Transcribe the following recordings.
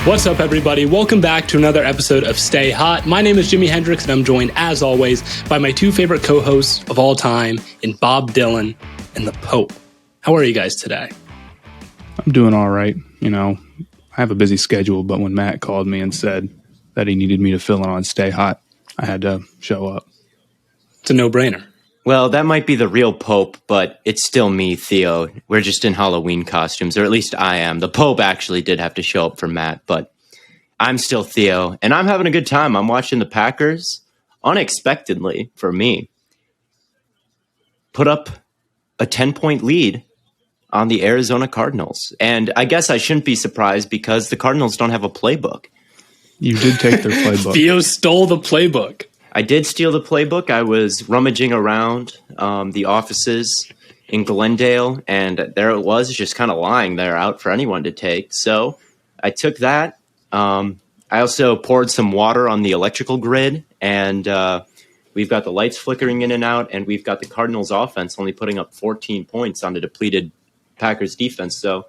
What's up, everybody? Welcome back to another episode of Stay Hot. My name is Jimi Hendrix, and I'm joined, as always, by my two favorite co-hosts of all time, in Bob Dylan and the Pope. How are you guys today? I'm doing all right. You know, I have a busy schedule, but when Matt called me and said that he needed me to fill in on Stay Hot, I had to show up. It's a no-brainer. Well, that might be the real Pope, but it's still me, Theo. We're just in Halloween costumes, or at least I am. The Pope actually did have to show up for Matt, but I'm still Theo, and I'm having a good time. I'm watching the Packers, unexpectedly for me, put up a 10-point lead on the Arizona Cardinals. And I guess I shouldn't be surprised because the Cardinals don't have a playbook. You did take their playbook. Theo stole the playbook. I did steal the playbook. I was rummaging around the offices in Glendale, and there it was, just kind of lying there out for anyone to take. So I took that. I also poured some water on the electrical grid, and we've got the lights flickering in and out, and we've got the Cardinals offense only putting up 14 points on the depleted Packers defense. So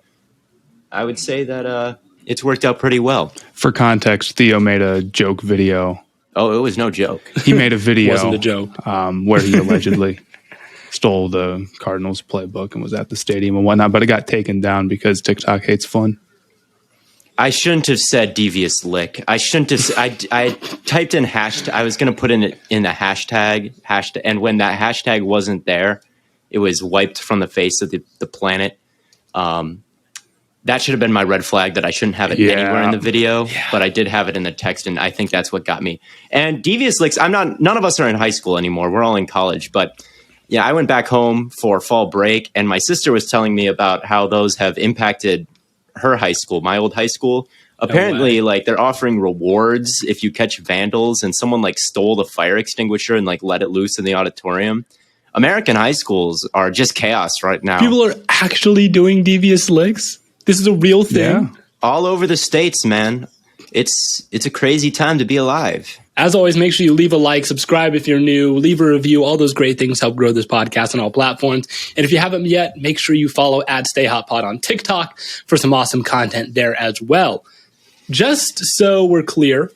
I would say that it's worked out pretty well. For context, Theo made a joke video. Oh, it was no joke. He made a video Wasn't a joke. Where he allegedly stole the Cardinals playbook and was at the stadium and whatnot, but it got taken down because TikTok hates fun. I shouldn't have said devious lick. I shouldn't have. I typed in hashtag. I was going to put in a hashtag, and when that hashtag wasn't there, it was wiped from the face of the planet. That should have been my red flag that I shouldn't have it anywhere in the video, but I did have it in the text, and I think that's what got me. And devious licks, none of us are in high school anymore. We're all in college. But yeah, I went back home for fall break, and my sister was telling me about how those have impacted her high school, my old high school. Apparently, like, they're offering rewards if you catch vandals, and someone like stole the fire extinguisher and like let it loose in the auditorium. American high schools are just chaos right now. People are actually doing devious licks? This is a real thing. Yeah. All over the states, man. It's a crazy time to be alive. As always, make sure you leave a like, subscribe if you're new, leave a review. All those great things help grow this podcast on all platforms. And if you haven't yet, make sure you follow @StayHotPod on TikTok for some awesome content there as well. Just so we're clear,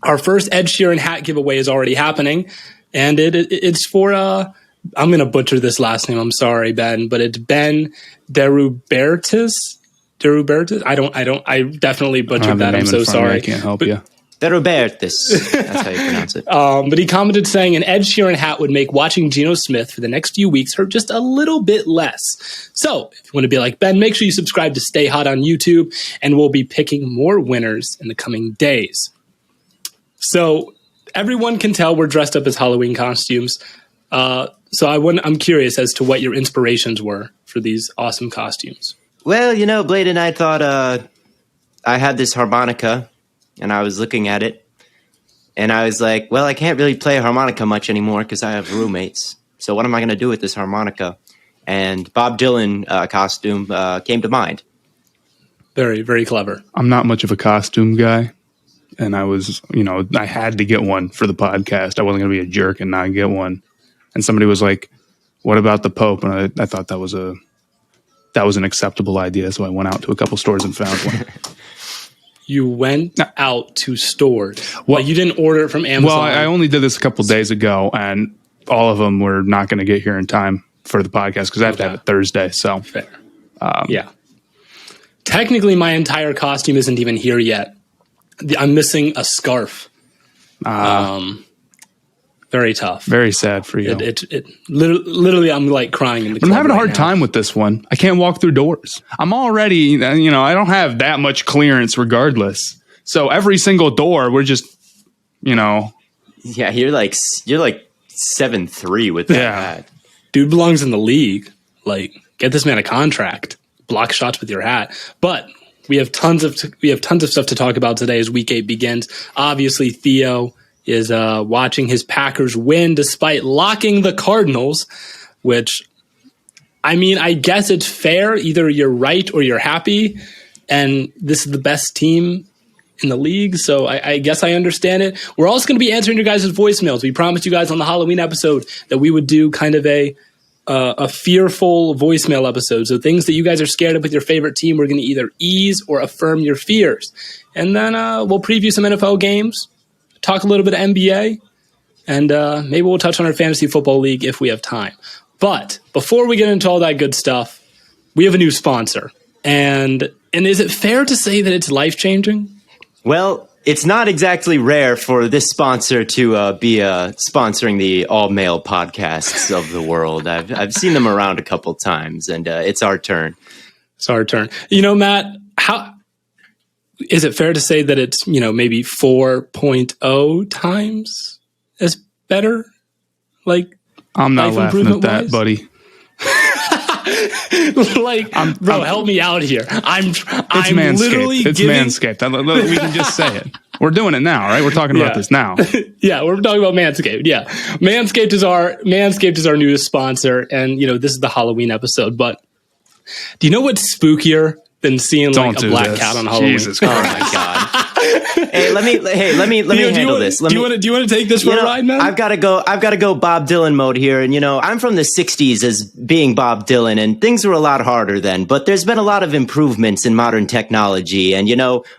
our first Ed Sheeran hat giveaway is already happening. And it's for, I'm going to butcher this last name. I'm sorry, Ben, but it's Ben Derubertis. I definitely butchered that. I'm so sorry. I can't help you. Derubertis. That's how you pronounce it. But he commented saying an Ed Sheeran hat would make watching Geno Smith for the next few weeks hurt just a little bit less. So if you want to be like Ben, make sure you subscribe to Stay Hot on YouTube, and we'll be picking more winners in the coming days. So everyone can tell we're dressed up as Halloween costumes. So I'm curious as to what your inspirations were for these awesome costumes. Well, you know, Blade and I thought I had this harmonica, and I was looking at it, and I was like, well, I can't really play a harmonica much anymore because I have roommates. So what am I going to do with this harmonica? And Bob Dylan costume came to mind. Very, very clever. I'm not much of a costume guy, and I had to get one for the podcast. I wasn't going to be a jerk and not get one. And somebody was like, what about the Pope? And I thought that was an acceptable idea. So I went out to a couple stores and found one. You went out to stores. Well, you didn't order it from Amazon. Well, I only did this a couple days ago, and all of them were not going to get here in time for the podcast because I have to have it Thursday. So fair. Yeah. Technically, my entire costume isn't even here yet. I'm missing a scarf. Very tough. Very sad for you. It literally, I'm like crying in the club. I'm having a hard time with this one. I can't walk through doors. I'm already, I don't have that much clearance regardless. So every single door, we're just, Yeah, you're like 7'3" with that hat. Dude belongs in the league. Like, get this man a contract. Block shots with your hat. But we have tons of stuff to talk about today as Week 8 begins. Obviously, Theo is watching his Packers win despite locking the Cardinals, which, I guess it's fair. Either you're right or you're happy, and this is the best team in the league, so I guess I understand it. We're also going to be answering your guys' voicemails. We promised you guys on the Halloween episode that we would do kind of a a fearful voicemail episode. So things that you guys are scared of with your favorite team, we're going to either ease or affirm your fears. And then we'll preview some NFL games, talk a little bit of NBA, and maybe we'll touch on our fantasy football league if we have time. But before we get into all that good stuff, we have a new sponsor. And is it fair to say that it's life-changing? Well, it's not exactly rare for this sponsor to be sponsoring the all-male podcasts of the world. I've seen them around a couple times, and it's our turn. It's our turn. Matt, how is it fair to say that it's, maybe 4.0 times as better? Like, I'm not laughing at that, buddy. Help me out here. I'm Manscaped. literally it's Manscaped. We can just say it. We're doing it now, right? We're talking about this now. Yeah, we're talking about Manscaped. Yeah, Manscaped is our newest sponsor, and this is the Halloween episode. But do you know what's spookier than seeing a black cat on Halloween? Jesus Christ. Oh my god. Let me handle this. Do you want to take this for a ride, man? I've got to go Bob Dylan mode here. And I'm from the 60s as being Bob Dylan, and things were a lot harder then, but there's been a lot of improvements in modern technology. And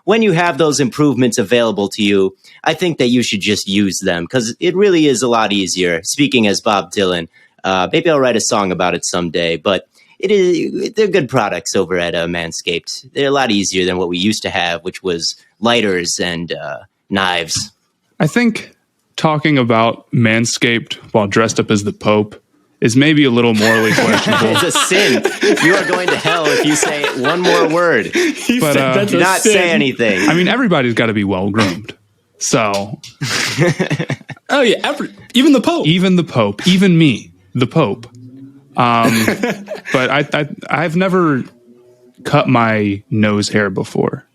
when you have those improvements available to you, I think that you should just use them, because it really is a lot easier. Speaking as Bob Dylan, maybe I'll write a song about it someday, but they're good products over at Manscaped. They're a lot easier than what we used to have, which was lighters and knives. I think talking about Manscaped while dressed up as the Pope is maybe a little morally questionable. It's a sin. You are going to hell if you say one more word. Do not say anything. I mean, everybody's got to be well groomed. So, oh yeah, even the Pope, even me, the Pope. But I've never cut my nose hair before.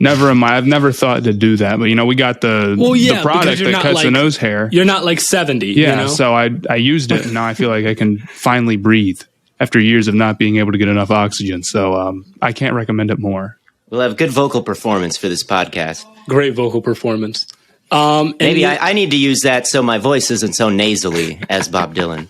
I've never thought to do that. But we got the product that cuts the nose hair. You're not like 70. Yeah. So I used it, and now I feel like I can finally breathe after years of not being able to get enough oxygen. So I can't recommend it more. We'll have good vocal performance for this podcast. Great vocal performance. Maybe I need to use that so my voice isn't so nasally as Bob Dylan.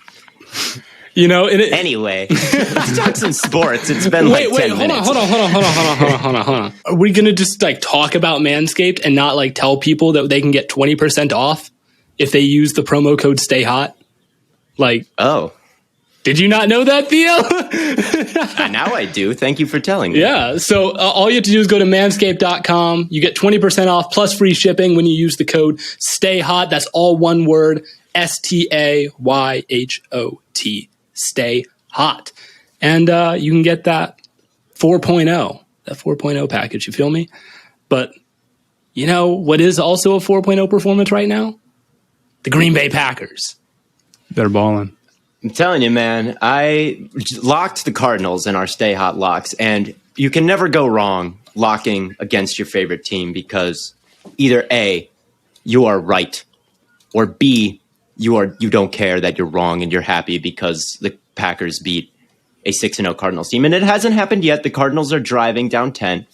Anyway, let's talk some sports. It's been 10 minutes. Hold on. Are we going to just talk about Manscaped and not tell people that they can get 20% off if they use the promo code Stay Hot? Oh. Did you not know that, Theo? Now I do. Thank you for telling me. Yeah. So all you have to do is go to manscaped.com. You get 20% off plus free shipping when you use the code Stay Hot. That's all one word, STAYHOT. Stay Hot. And you can get that 4.0 package. You feel me? But what is also a 4.0 performance right now? The Green Bay Packers. They're balling. I'm telling you, man, I locked the Cardinals in our Stay Hot locks, and you can never go wrong locking against your favorite team, because either A, you are right, or B, you don't care that you're wrong and you're happy because the Packers beat a 6-0 Cardinals team. And it hasn't happened yet. The Cardinals are driving down 10.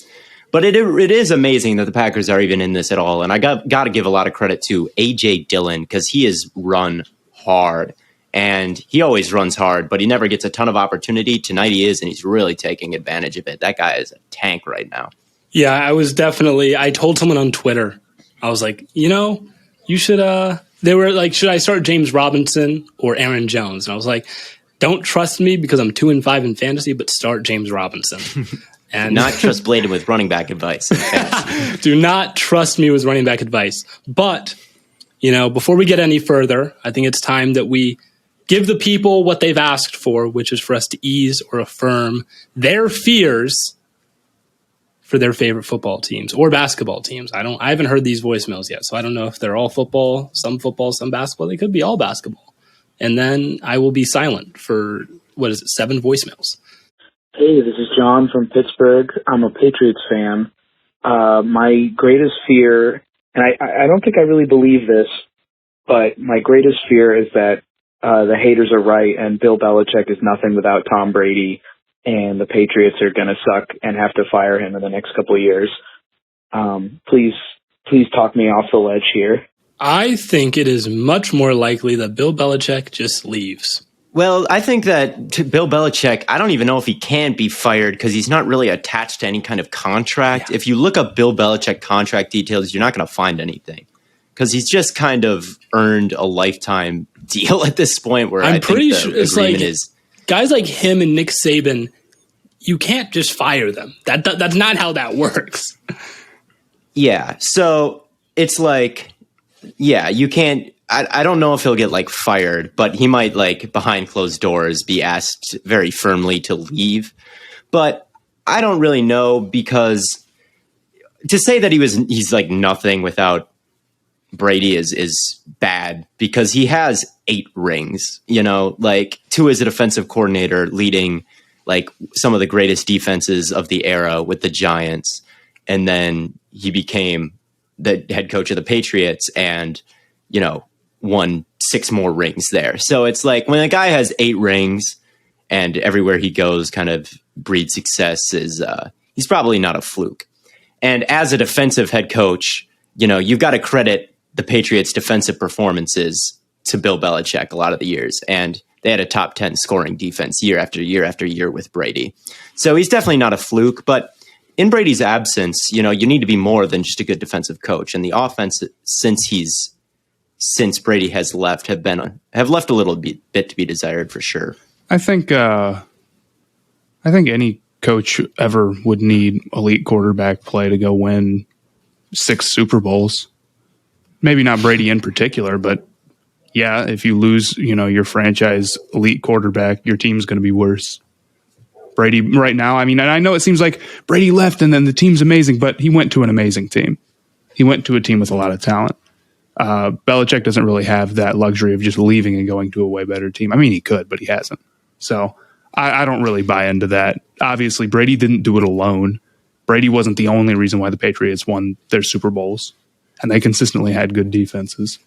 But it is amazing that the Packers are even in this at all. And I got to give a lot of credit to A.J. Dillon, because he has run hard. And he always runs hard, but he never gets a ton of opportunity. Tonight he is, and he's really taking advantage of it. That guy is a tank right now. Yeah, I told someone on Twitter, I was like, you should, they were like, should I start James Robinson or Aaron Jones? And I was like, don't trust me because I'm 2-5 in fantasy, but start James Robinson. And not trust Bladen with running back advice. Do not trust me with running back advice. But, before we get any further, I think it's time that we give the people what they've asked for, which is for us to ease or affirm their fears for their favorite football teams or basketball teams. I haven't heard these voicemails yet, so I don't know if they're all football, some basketball. They could be all basketball. And then I will be silent for, 7 voicemails. Hey, this is John from Pittsburgh. I'm a Patriots fan. My greatest fear, and I don't think I really believe this, but my greatest fear is that the haters are right and Bill Belichick is nothing without Tom Brady, and the Patriots are going to suck and have to fire him in the next couple of years. Please talk me off the ledge here. I think it is much more likely that Bill Belichick just leaves. Well, I think that Bill Belichick, I don't even know if he can be fired because he's not really attached to any kind of contract. Yeah. If you look up Bill Belichick contract details, you're not going to find anything because he's just kind of earned a lifetime deal at this point where I'm pretty sure it's like guys like him and Nick Saban, you can't just fire them. That's not how that works. Yeah. So it's like, yeah, you can't. I don't know if he'll get like fired, but he might like behind closed doors be asked very firmly to leave. But I don't really know because to say that he's like nothing without Brady is bad because he has 8 rings, like 2 as a defensive coordinator leading like some of the greatest defenses of the era with the Giants. And then he became the head coach of the Patriots and, won 6 more rings there. So it's like when a guy has 8 rings and everywhere he goes kind of breeds success he's probably not a fluke. And as a defensive head coach, you've got to credit the Patriots' defensive performances to Bill Belichick a lot of the years. And they had a top 10 scoring defense year after year after year with Brady. So he's definitely not a fluke, but in Brady's absence, you need to be more than just a good defensive coach. And the offense since Brady has left have left a little bit to be desired for sure. I think any coach ever would need elite quarterback play to go win 6 Super Bowls. Maybe not Brady in particular, but yeah, if you lose, your franchise elite quarterback, your team's going to be worse. Brady right now, and I know it seems like Brady left and then the team's amazing, but he went to an amazing team. He went to a team with a lot of talent. Belichick doesn't really have that luxury of just leaving and going to a way better team. I mean, he could, but he hasn't. So I don't really buy into that. Obviously, Brady didn't do it alone. Brady wasn't the only reason why the Patriots won their Super Bowls, and they consistently had good defenses.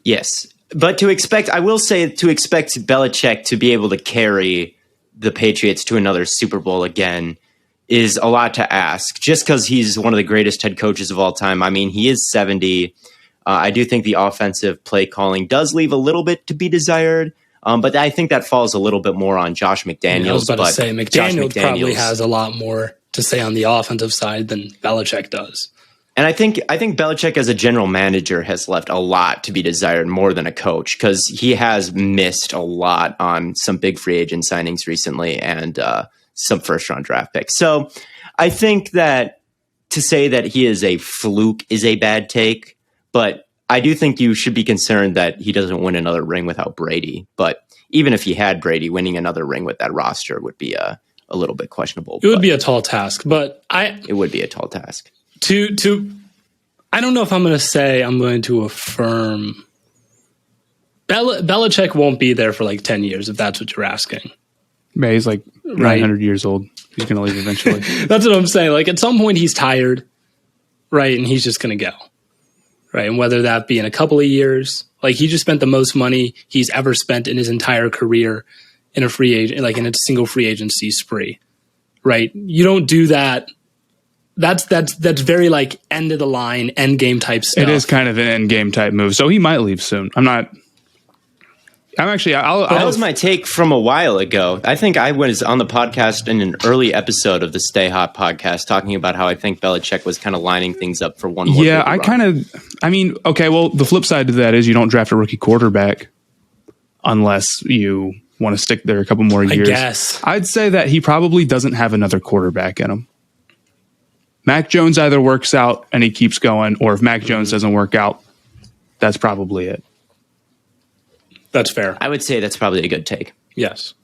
Yes, but I will say to expect Belichick to be able to carry the Patriots to another Super Bowl again is a lot to ask, just because he's one of the greatest head coaches of all time. I mean, he is 70. I do think the offensive play calling does leave a little bit to be desired, but I think that falls a little bit more on Josh McDaniels. I was about to say, McDaniels probably has a lot more to say on the offensive side than Belichick does. And I think Belichick as a general manager has left a lot to be desired more than a coach because he has missed a lot on some big free agent signings recently and some first-round draft picks. So I think that to say that he is a fluke is a bad take. But I do think you should be concerned that he doesn't win another ring without Brady. But even if he had Brady, winning another ring with that roster would be a little bit questionable. It would be a tall task, but it would be a tall task. I don't know if I'm going to say I'm going to affirm. Belichick won't be there for like 10 years, if that's what you're asking. Yeah, he's like 900 years old. He's going to leave eventually. That's what I'm saying. Like at some point he's tired, right? And he's just going to go. Right. And whether that be in a couple of years, like he just spent the most money he's ever spent in his entire career in a free agent, like in a single free agency spree. Right. You don't do that. That's very like end of the line, end game type stuff. It is kind of an end game type move. So he might leave soon. That was my take from a while ago. I think I was on the podcast in an early episode of the Stay Hot podcast talking about how I think Belichick was kind of lining things up for one more. Yeah, okay, well, the flip side to that is you don't draft a rookie quarterback unless you want to stick there a couple more years. I guess. I'd say that he probably doesn't have another quarterback in him. Mac Jones either works out and he keeps going, or if Mac Jones doesn't work out, that's probably it. That's fair. I would say that's probably a good take. Yes.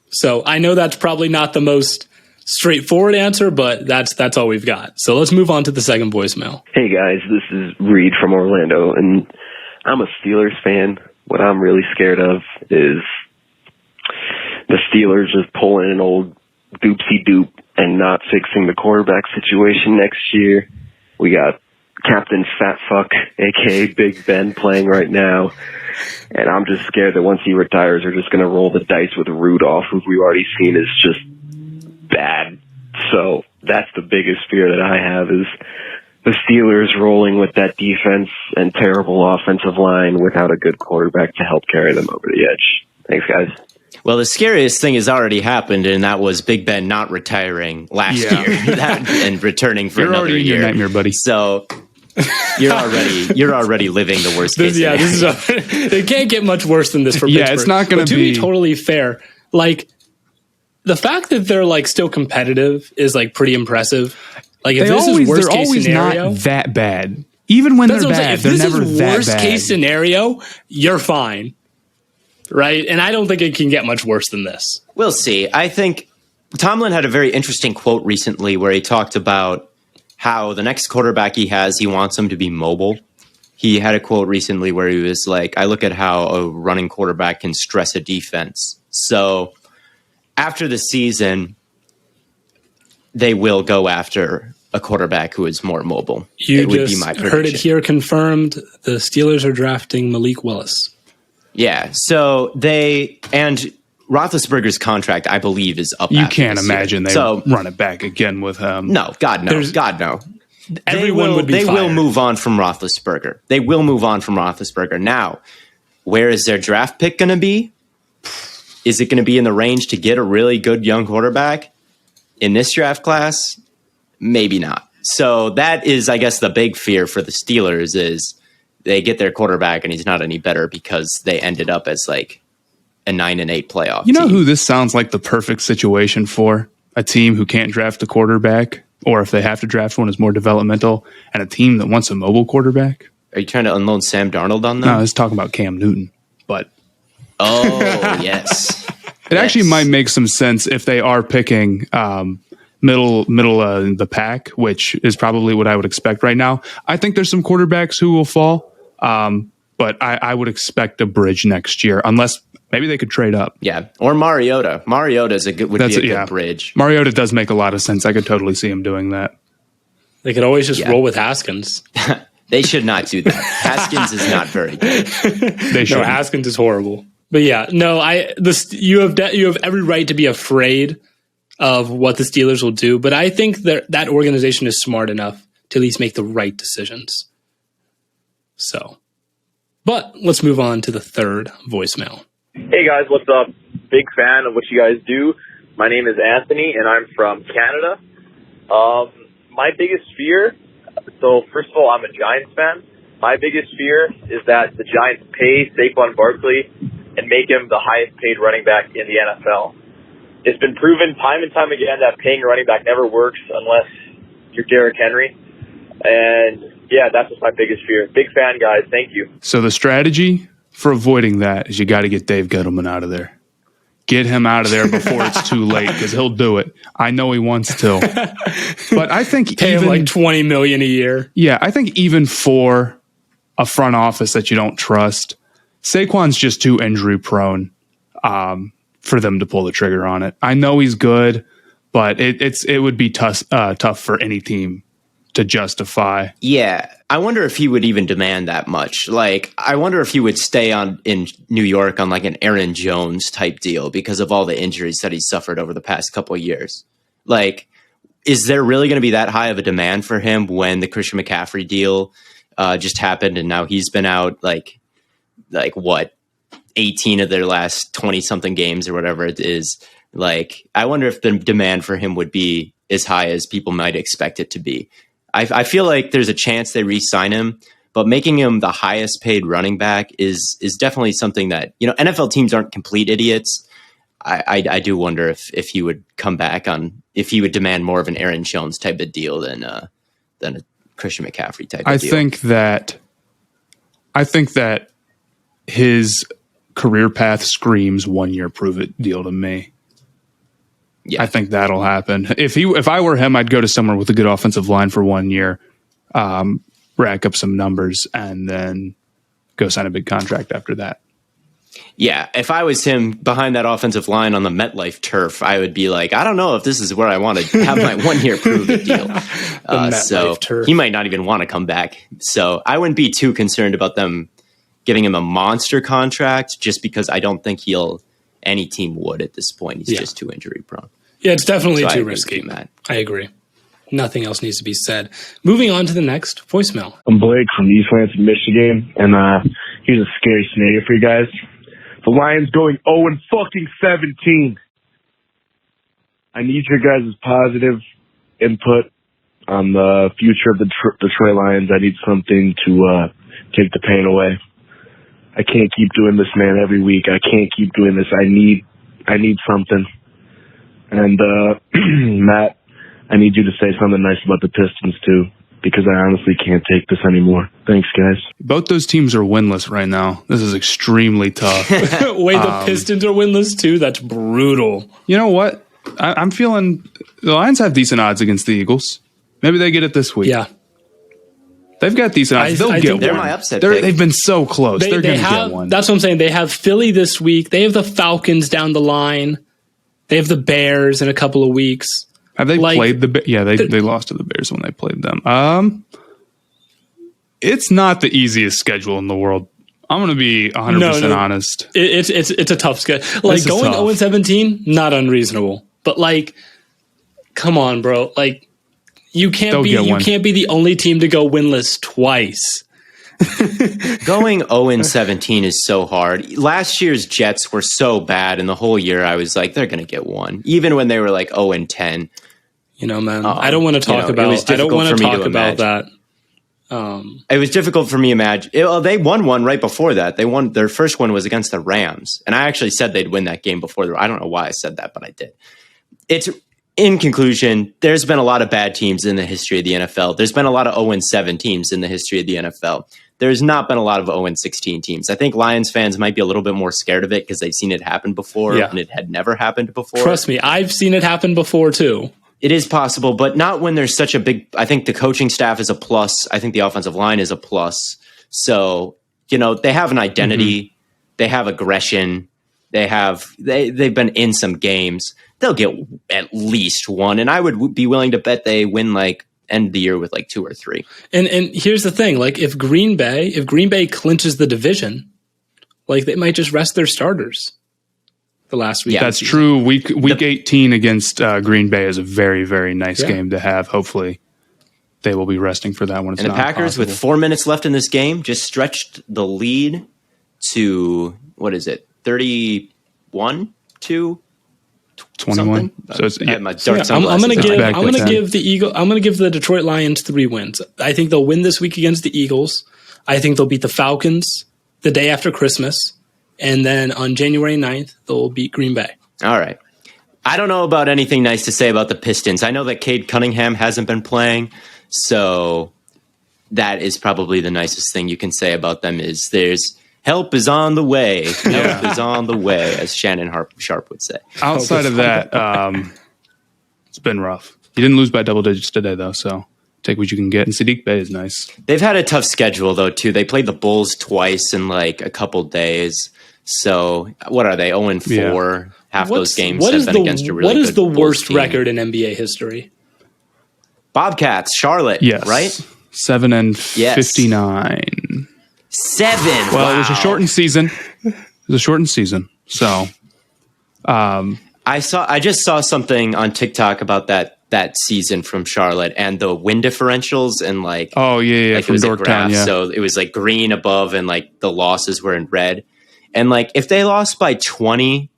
So I know that's probably not the most straightforward answer, but that's all we've got. So let's move on to the second voicemail. Hey guys, this is Reed from Orlando, and I'm a Steelers fan. What I'm really scared of is the Steelers just pulling an old doopsie-doop and not fixing the quarterback situation next year. We got Captain Fat Fuck, a.k.a. Big Ben, playing right now. And I'm just scared that once he retires, we're just going to roll the dice with Rudolph, who we've already seen is just bad. So that's the biggest fear that I have, is the Steelers rolling with that defense and terrible offensive line without a good quarterback to help carry them over the edge. Thanks, guys. Well, the scariest thing has already happened, and that was Big Ben not retiring last year and returning for another already in year. Your nightmare, buddy. So you're already living the worst case scenario. It can't get much worse than this for Pittsburgh. Yeah, it's not going to be totally fair. Like, the fact that they're like still competitive is like pretty impressive. Like, if this is worst case scenario, not that bad. Even when they're bad, they're never that bad. If this is worst case scenario, you're fine, right? And I don't think it can get much worse than this. We'll see. I think Tomlin had a very interesting quote recently where he talked about how the next quarterback he wants him to be mobile. He had a quote recently where he was like, I look at how a running quarterback can stress a defense. So after the season, they will go after a quarterback who is more mobile. You just heard it here confirmed. The Steelers are drafting Malik Willis. Yeah, so Roethlisberger's contract, I believe, is up. You can't imagine they run it back again with him. No, God no. Everyone would be fired. They will move on from Roethlisberger. Now, where is their draft pick going to be? Is it going to be in the range to get a really good young quarterback in this draft class? Maybe not. So that is, I guess, the big fear for the Steelers is they get their quarterback and he's not any better because they ended up as like a 9-8 playoff. You know who this sounds like the perfect situation for? A team who can't draft a quarterback, or if they have to draft one, is more developmental, and a team that wants a mobile quarterback. Are you trying to unload Sam Darnold on them? No, I was talking about Cam Newton, but yes. It actually might make some sense if they are picking middle in the pack, which is probably what I would expect right now. I think there's some quarterbacks who will fall, but I would expect a bridge next year, unless maybe they could trade up. Yeah, or Mariota. Mariota would be a good bridge. Mariota does make a lot of sense. I could totally see him doing that. They could always just roll with Haskins. They should not do that. Haskins is not very good. No, Haskins is horrible. But yeah, no, you have every right to be afraid of what the Steelers will do, but I think that organization is smart enough to at least make the right decisions. So, but let's move on to the third voicemail. Hey guys, what's up? Big fan of what you guys do. My name is Anthony, and I'm from Canada. My biggest fear, so first of all, I'm a Giants fan. My biggest fear is that the Giants pay Saquon Barkley and make him the highest paid running back in the NFL. It's been proven time and time again that paying a running back never works unless you're Derrick Henry. And yeah, that's just my biggest fear. Big fan, guys. Thank you. So the strategy for avoiding that is you got to get Dave Gettleman out of there. Get him out of there before it's too late, because he'll do it. I know he wants to. But I think pay him like $20 million a year. Yeah, I think even for a front office that you don't trust, Saquon's just too injury prone for them to pull the trigger on it. I know he's good, but it would be tough for any team to justify. Yeah, I wonder if he would even demand that much. Like, I wonder if he would stay in New York on like an Aaron Jones type deal because of all the injuries that he's suffered over the past couple of years. Like, is there really going to be that high of a demand for him when the Christian McCaffrey deal just happened and now he's been out like what, 18 of their last 20 something games or whatever it is? Like, I wonder if the demand for him would be as high as people might expect it to be. I feel like there's a chance they re-sign him, but making him the highest paid running back is definitely something that, you know, NFL teams aren't complete idiots. I do wonder if he would come back if he would demand more of an Aaron Jones type of deal than a Christian McCaffrey type of deal. I think that his career path screams 1 year prove it deal to me. Yeah, I think that'll happen. If I were him, I'd go to somewhere with a good offensive line for 1 year, rack up some numbers, and then go sign a big contract after that. Yeah, if I was him behind that offensive line on the MetLife turf, I would be like, I don't know if this is where I want to have my 1 year prove it deal. So turf. He might not even want to come back. So I wouldn't be too concerned about them giving him a monster contract, just because I don't think any team would at this point. He's just too injury prone. Yeah, it's definitely too risky. I agree. Nothing else needs to be said. Moving on to the next voicemail. I'm Blake from East Lansing, Michigan, and here's a scary scenario for you guys. The Lions going 0-17. I need your guys' positive input on the future of the Detroit Lions. I need something to take the pain away. I can't keep doing this, man, every week. I can't keep doing this. I need something. And Matt, I need you to say something nice about the Pistons too, because I honestly can't take this anymore. Thanks, guys. Both those teams are winless right now. This is extremely tough. Wait, the Pistons are winless too? That's brutal. You know what? I'm feeling the Lions have decent odds against the Eagles. Maybe they get it this week. Yeah. They've got decent odds. They'll get one. They're my upset pick. They've been so close. They're going to get one. That's what I'm saying. They have Philly this week. They have the Falcons down the line. They have the Bears in a couple of weeks. Have they played the Bears? Yeah, they lost to the Bears when they played them. It's not the easiest schedule in the world. I'm going to be 100% honest. It's a tough schedule. Like going 0-17, not unreasonable. But like, come on, bro. Like, you can't be the only team to go winless twice. Going 0-17 is so hard. Last year's Jets were so bad, and the whole year I was like, they're going to get one, even when they were like 0-10. You know, man, I don't want to talk about. I don't want to talk about that. It was difficult for me to imagine. They won one right before that. They won their first one was against the Rams, and I actually said they'd win that game before. I don't know why I said that, but I did. It's in conclusion, there's been a lot of bad teams in the history of the NFL. There's been a lot of 0-7 teams in the history of the NFL. There's not been a lot of 0-16 teams. I think Lions fans might be a little bit more scared of it because they've seen it happen before and it had never happened before. Trust me, I've seen it happen before too. It is possible, but not when there's such a big. I think the coaching staff is a plus. I think the offensive line is a plus. So, they have an identity. Mm-hmm. They have aggression. They've been in some games. They'll get at least one, and I would be willing to bet they win end the year with 2 or 3. And here's the thing: if Green Bay clinches the division, they might just rest their starters the last week. Yeah, that's true. Week 18 against Green Bay is a very, very nice game to have. Hopefully, they will be resting for that one. And the Packers, with 4 minutes left in this game, just stretched the lead to 31 to 21. So it's, I'm going to give the Detroit Lions 3 wins. I think they'll win this week against the Eagles. I think they'll beat the Falcons the day after Christmas. And then on January 9th, they'll beat Green Bay. All right. I don't know about anything nice to say about the Pistons. I know that Cade Cunningham hasn't been playing, so that is probably the nicest thing you can say about them is there's help is on the way. Help is on the way, as Shannon Sharp would say. Outside of that, it's been rough. You didn't lose by double digits today, though, so take what you can get. And Sadiq Bey is nice. They've had a tough schedule, though, too. They played the Bulls twice in a couple days. So what are they, 0-4? Yeah. Half those games have been against a really good What is the worst team. record in NBA history? Bobcats, Charlotte, right? 7-59. 7. Well, wow. It was a shortened season. So, I just saw something on TikTok about that season from Charlotte and the wind differentials and from Dorktown, yeah. So it was green above and the losses were in red. And if they lost by 20,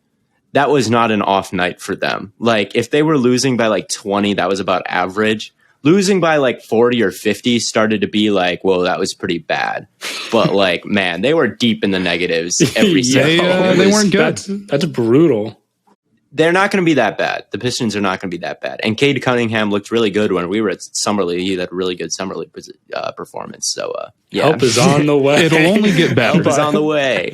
that was not an off night for them. If they were losing by 20, that was about average. Losing by 40 or 50 started to be whoa, that was pretty bad. But man, they were deep in the negatives every single. They weren't good. That's brutal. They're not going to be that bad. The Pistons are not going to be that bad. And Cade Cunningham looked really good when we were at Summer League. He had a really good Summer League performance. So, yeah. Help is on the way. It'll only get better. Help is on the way.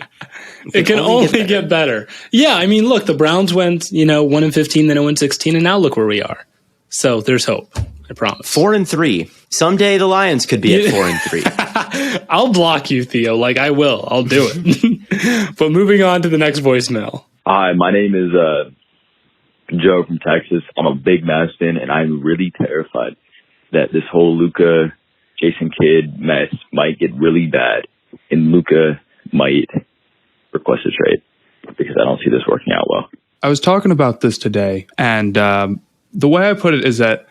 It can only get better. Yeah, I mean, look, the Browns went, 1-15, then 0-16, and now look where we are. So there's hope. I promise. 4-3. Someday the Lions could be at 4-3. I'll block you, Theo. I will. I'll do it. But moving on to the next voicemail. Hi, my name is Joe from Texas. I'm a big Mavs fan, and I'm really terrified that this whole Luka, Jason Kidd mess might get really bad, and Luka might request a trade because I don't see this working out well. I was talking about this today, and the way I put it is that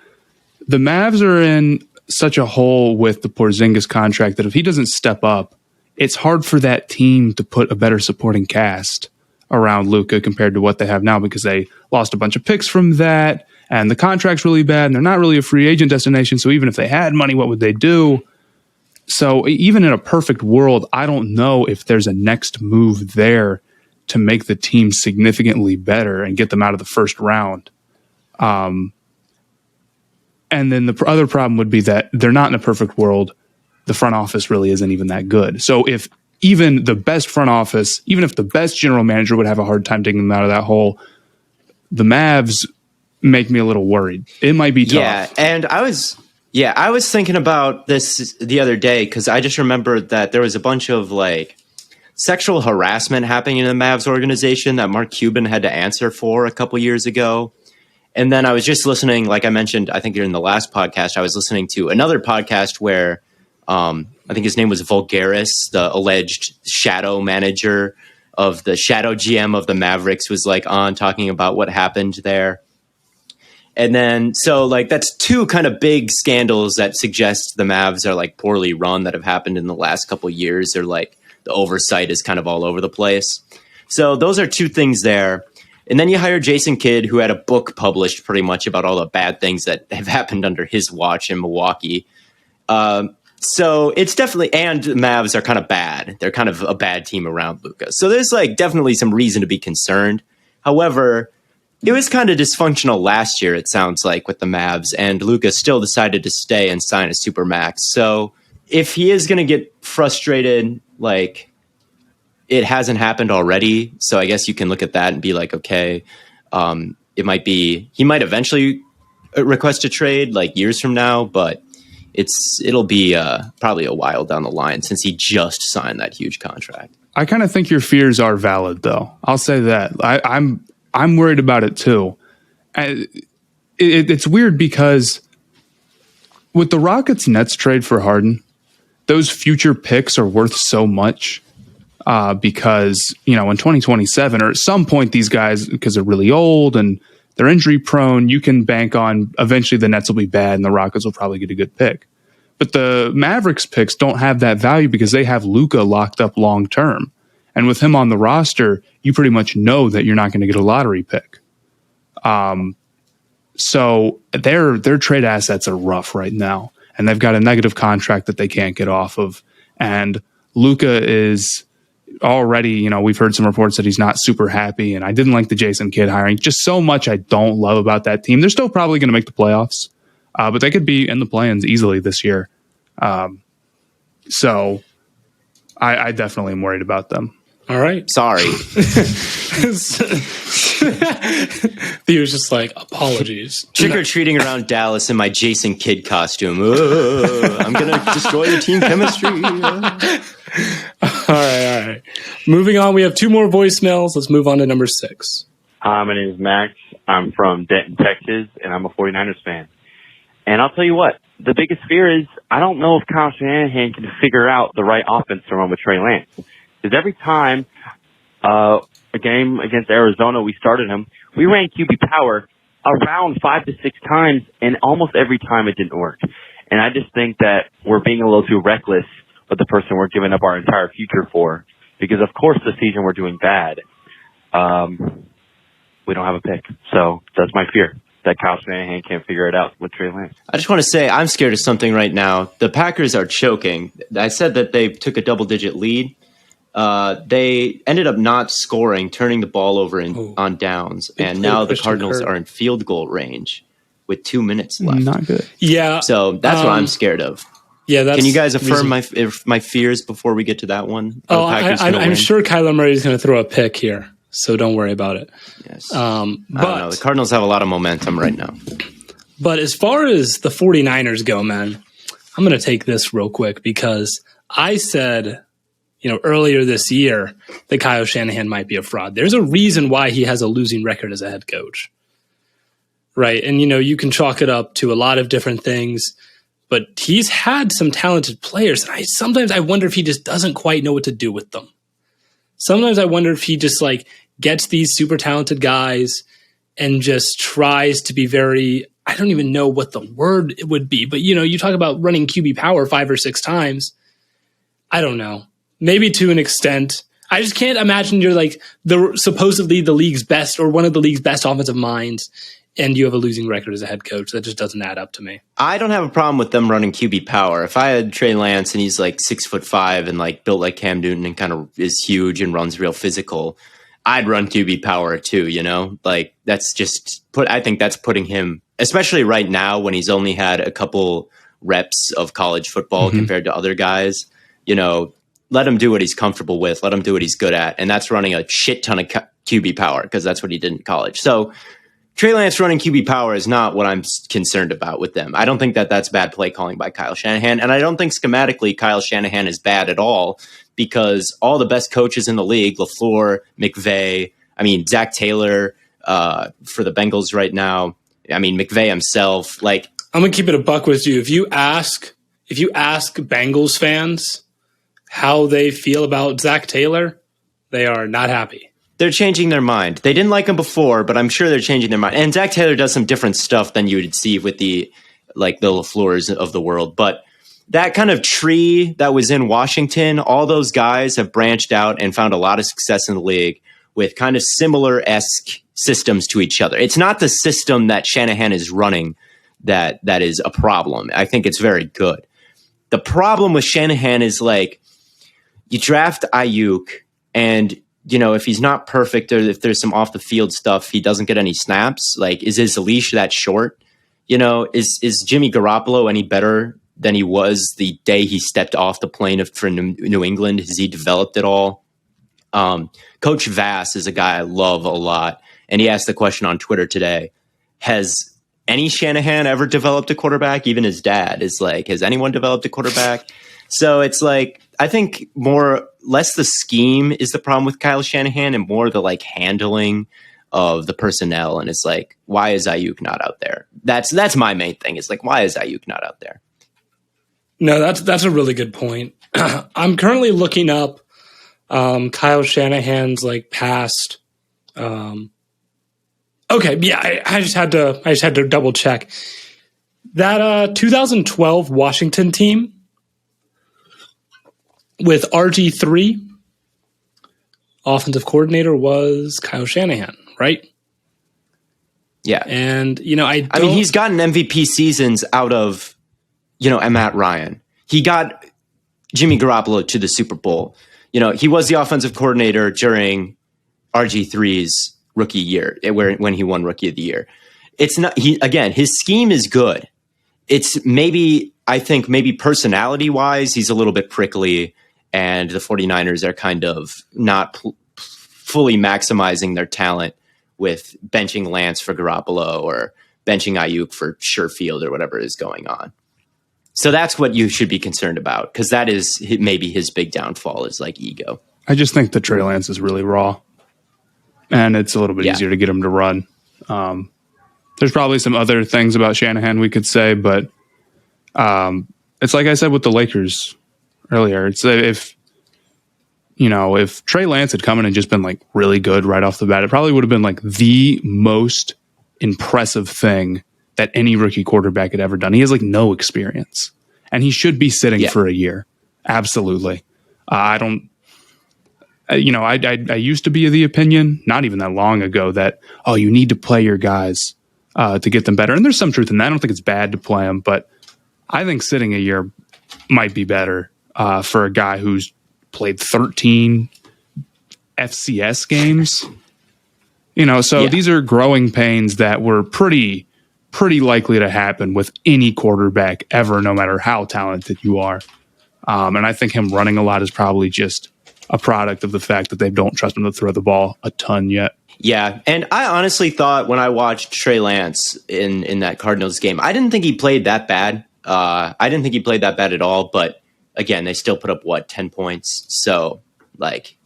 the Mavs are in such a hole with the Porzingis contract that if he doesn't step up, it's hard for that team to put a better supporting cast. around Luka compared to what they have now because they lost a bunch of picks from that, and the contract's really bad, and they're not really a free agent destination. So even if they had money, what would they do? So even in a perfect world, I don't know if there's a next move there to make the team significantly better and get them out of the first round. And then the other problem would be that they're not in a perfect world. The front office really isn't even that good. So if even the best front office, even if the best general manager would have a hard time digging them out of that hole, the Mavs make me a little worried. It might be tough. Yeah, and I was thinking about this the other day because I just remembered that there was a bunch of like sexual harassment happening in the Mavs organization that Mark Cuban had to answer for a couple years ago. And then I was just listening, like I mentioned, I think in the last podcast, I was listening to another podcast where I think his name was Vulgaris, the alleged shadow manager of the shadow GM of the Mavericks, was like on talking about what happened there. And then, so like that's two kind of big scandals that suggest the Mavs are like poorly run that have happened in the last couple of years. They're like the oversight is kind of all over the place. So those are two things there. And then you hire Jason Kidd, who had a book published pretty much about all the bad things that have happened under his watch in Milwaukee. So it's definitely, and the Mavs are kind of bad. They're kind of a bad team around Luka. So there's like definitely some reason to be concerned. However, it was kind of dysfunctional last year, it sounds like, with the Mavs, and Luka still decided to stay and sign a supermax. So if he is going to get frustrated, like it hasn't happened already, so I guess you can look at that and be like, okay, it might be, he might eventually request a trade like years from now, but it'll be probably a while down the line since he just signed that huge contract. I kind of think your fears are valid, though. I'll say that. I'm worried about it too. It's weird because with the Rockets Nets trade for Harden, those future picks are worth so much because, you know, in 2027 or at some point, these guys, because they're really old and they're injury prone, you can bank on eventually the Nets will be bad and the Rockets will probably get a good pick. But the Mavericks picks don't have that value because they have Luka locked up long term. And with him on the roster, you pretty much know that you're not going to get a lottery pick. So their trade assets are rough right now. And they've got a negative contract that they can't get off of. And Luka is already, you know, we've heard some reports that he's not super happy. And I didn't like the Jason Kidd hiring. Just so much I don't love about that team. They're still probably going to make the playoffs. But they could be in the play-ins easily this year. So I definitely am worried about them. All right. Sorry. He was just like, apologies. Trick-or-treating around Dallas in my Jason Kidd costume. I'm going to destroy the team chemistry. All right. Moving on, we have two more voicemails. Let's move on to number 6. Hi, my name is Max. I'm from Denton, Texas, and I'm a 49ers fan. And I'll tell you what, the biggest fear is I don't know if Kyle Shanahan can figure out the right offense to run with Trey Lance. Because every time a game against Arizona, we started him, we ran QB power around 5 to 6 times, and almost every time it didn't work. And I just think that we're being a little too reckless with the person we're giving up our entire future for. Because, of course, this season we're doing bad. We don't have a pick. So that's my fear, that Kyle Shanahan can't figure it out with Trey Lance. I just want to say I'm scared of something right now. The Packers are choking. I said that they took a double-digit lead. They ended up not scoring, turning the ball over on downs, and now the Cardinals are in field goal range with 2 minutes left. Not good. Yeah. So that's what I'm scared of. Yeah, that's Can you guys affirm my fears before we get to that one? Oh, I'm sure Kyler Murray is going to throw a pick here, so don't worry about it. Yes. But I don't know. The Cardinals have a lot of momentum right now. But as far as the 49ers go, man, I'm going to take this real quick because I said, earlier this year that Kyle Shanahan might be a fraud. There's a reason why he has a losing record as a head coach. Right. And, you can chalk it up to a lot of different things, but he's had some talented players. And sometimes I wonder if he just doesn't quite know what to do with them. Sometimes I wonder if he just gets these super talented guys and just tries to be very, I don't even know what the word it would be, but you talk about running QB power 5 or 6 times. I don't know. Maybe to an extent. I just can't imagine you're like supposedly the league's best or one of the league's best offensive minds, and you have a losing record as a head coach. That just doesn't add up to me. I don't have a problem with them running QB power. If I had Trey Lance and he's like 6'5" and like built like Cam Newton and kind of is huge and runs real physical, I'd run QB power too. Like that's just I think that's putting him, especially right now when he's only had a couple reps of college football compared to other guys. Let him do what he's comfortable with. Let him do what he's good at, and that's running a shit ton of QB power because that's what he did in college. So Trey Lance running QB power is not what I'm concerned about with them. I don't think that that's bad play calling by Kyle Shanahan. And I don't think schematically Kyle Shanahan is bad at all because all the best coaches in the league, LaFleur, McVay, Zach Taylor for the Bengals right now. McVay himself. Like, I'm going to keep it a buck with you. If you ask Bengals fans how they feel about Zach Taylor, they are not happy. They're changing their mind. They didn't like him before, but I'm sure they're changing their mind. And Zach Taylor does some different stuff than you would see with the LaFleurs of the world. But that kind of tree that was in Washington, all those guys have branched out and found a lot of success in the league with kind of similar-esque systems to each other. It's not the system that Shanahan is running that is a problem. I think it's very good. The problem with Shanahan is like you draft Ayuk and if he's not perfect or if there's some off the field stuff, he doesn't get any snaps. Like, is his leash that short? Is Jimmy Garoppolo any better than he was the day he stepped off the plane for New England? Has he developed at all? Coach Vass is a guy I love a lot. And he asked the question on Twitter today, has any Shanahan ever developed a quarterback? Even his dad is like, has anyone developed a quarterback? So it's like, I think less the scheme is the problem with Kyle Shanahan and more the like handling of the personnel. And it's like, why is Ayuk not out there? That's my main thing. It's like, why is Ayuk not out there? No, that's a really good point. I'm currently looking up Kyle Shanahan's like past. Okay, yeah, I just had to double check that 2012 Washington team with RG3, offensive coordinator was Kyle Shanahan, right? Yeah. And, he's gotten MVP seasons out of, Matt Ryan. He got Jimmy Garoppolo to the Super Bowl. He was the offensive coordinator during RG3's rookie year, when he won Rookie of the Year. It's not, his scheme is good. It's I think maybe personality-wise, he's a little bit prickly, and the 49ers are kind of not fully maximizing their talent with benching Lance for Garoppolo or benching Ayuk for Sherfield or whatever is going on. So that's what you should be concerned about, because that is maybe his big downfall is like ego. I just think that Trey Lance is really raw, and it's a little bit easier to get him to run. There's probably some other things about Shanahan we could say, but it's like I said with the Lakers earlier. It's if Trey Lance had come in and just been like really good right off the bat, it probably would have been like the most impressive thing that any rookie quarterback had ever done. He has like no experience, and he should be sitting for a year. Absolutely. I used to be of the opinion, not even that long ago, that, you need to play your guys to get them better. And there's some truth in that. I don't think it's bad to play them, but I think sitting a year might be better for a guy who's played 13 FCS games. These are growing pains that were pretty likely to happen with any quarterback ever, no matter how talented you are. And I think him running a lot is probably just a product of the fact that they don't trust him to throw the ball a ton yet. Yeah, and I honestly thought when I watched Trey Lance in that Cardinals game, I didn't think he played that bad. I didn't think he played that bad at all, but again, they still put up 10 points. So like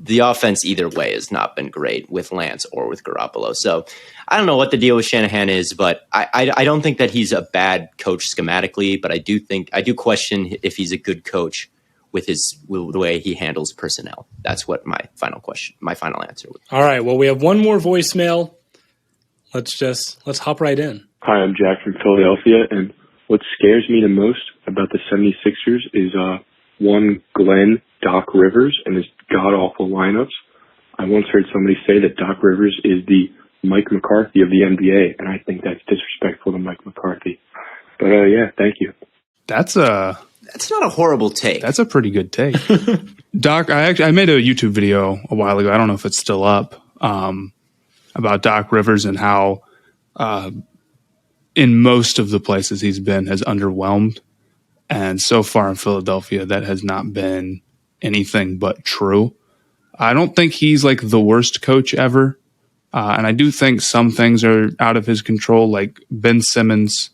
the offense either way has not been great with Lance or with Garoppolo. So I don't know what the deal with Shanahan is, but I don't think that he's a bad coach schematically, but I do question if he's a good coach with the way he handles personnel. That's what my final answer was. All right. Well, we have one more voicemail. Let's hop right in. Hi, I'm Jack from Philadelphia, and what scares me the most about the 76ers is one Glenn Doc Rivers and his god-awful lineups. I once heard somebody say that Doc Rivers is the Mike McCarthy of the NBA, and I think that's disrespectful to Mike McCarthy. But yeah, thank you. That's not a horrible take. That's a pretty good take. Doc, I made a YouTube video a while ago. I don't know if it's still up, about Doc Rivers and how in most of the places he's been has underwhelmed. And so far in Philadelphia, that has not been anything but true. I don't think he's like the worst coach ever. And I do think some things are out of his control, like Ben Simmons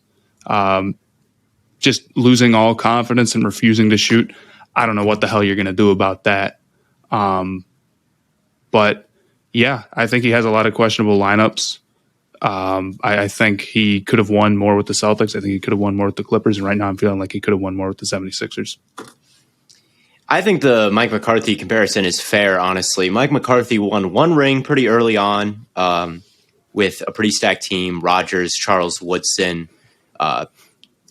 just losing all confidence and refusing to shoot. I don't know what the hell you're going to do about that. But yeah, I think he has a lot of questionable lineups. I think he could have won more with the Celtics. I think he could have won more with the Clippers. And right now I'm feeling like he could have won more with the 76ers. I think the Mike McCarthy comparison is fair, honestly. Mike McCarthy won one ring pretty early on with a pretty stacked team. Rodgers, Charles Woodson,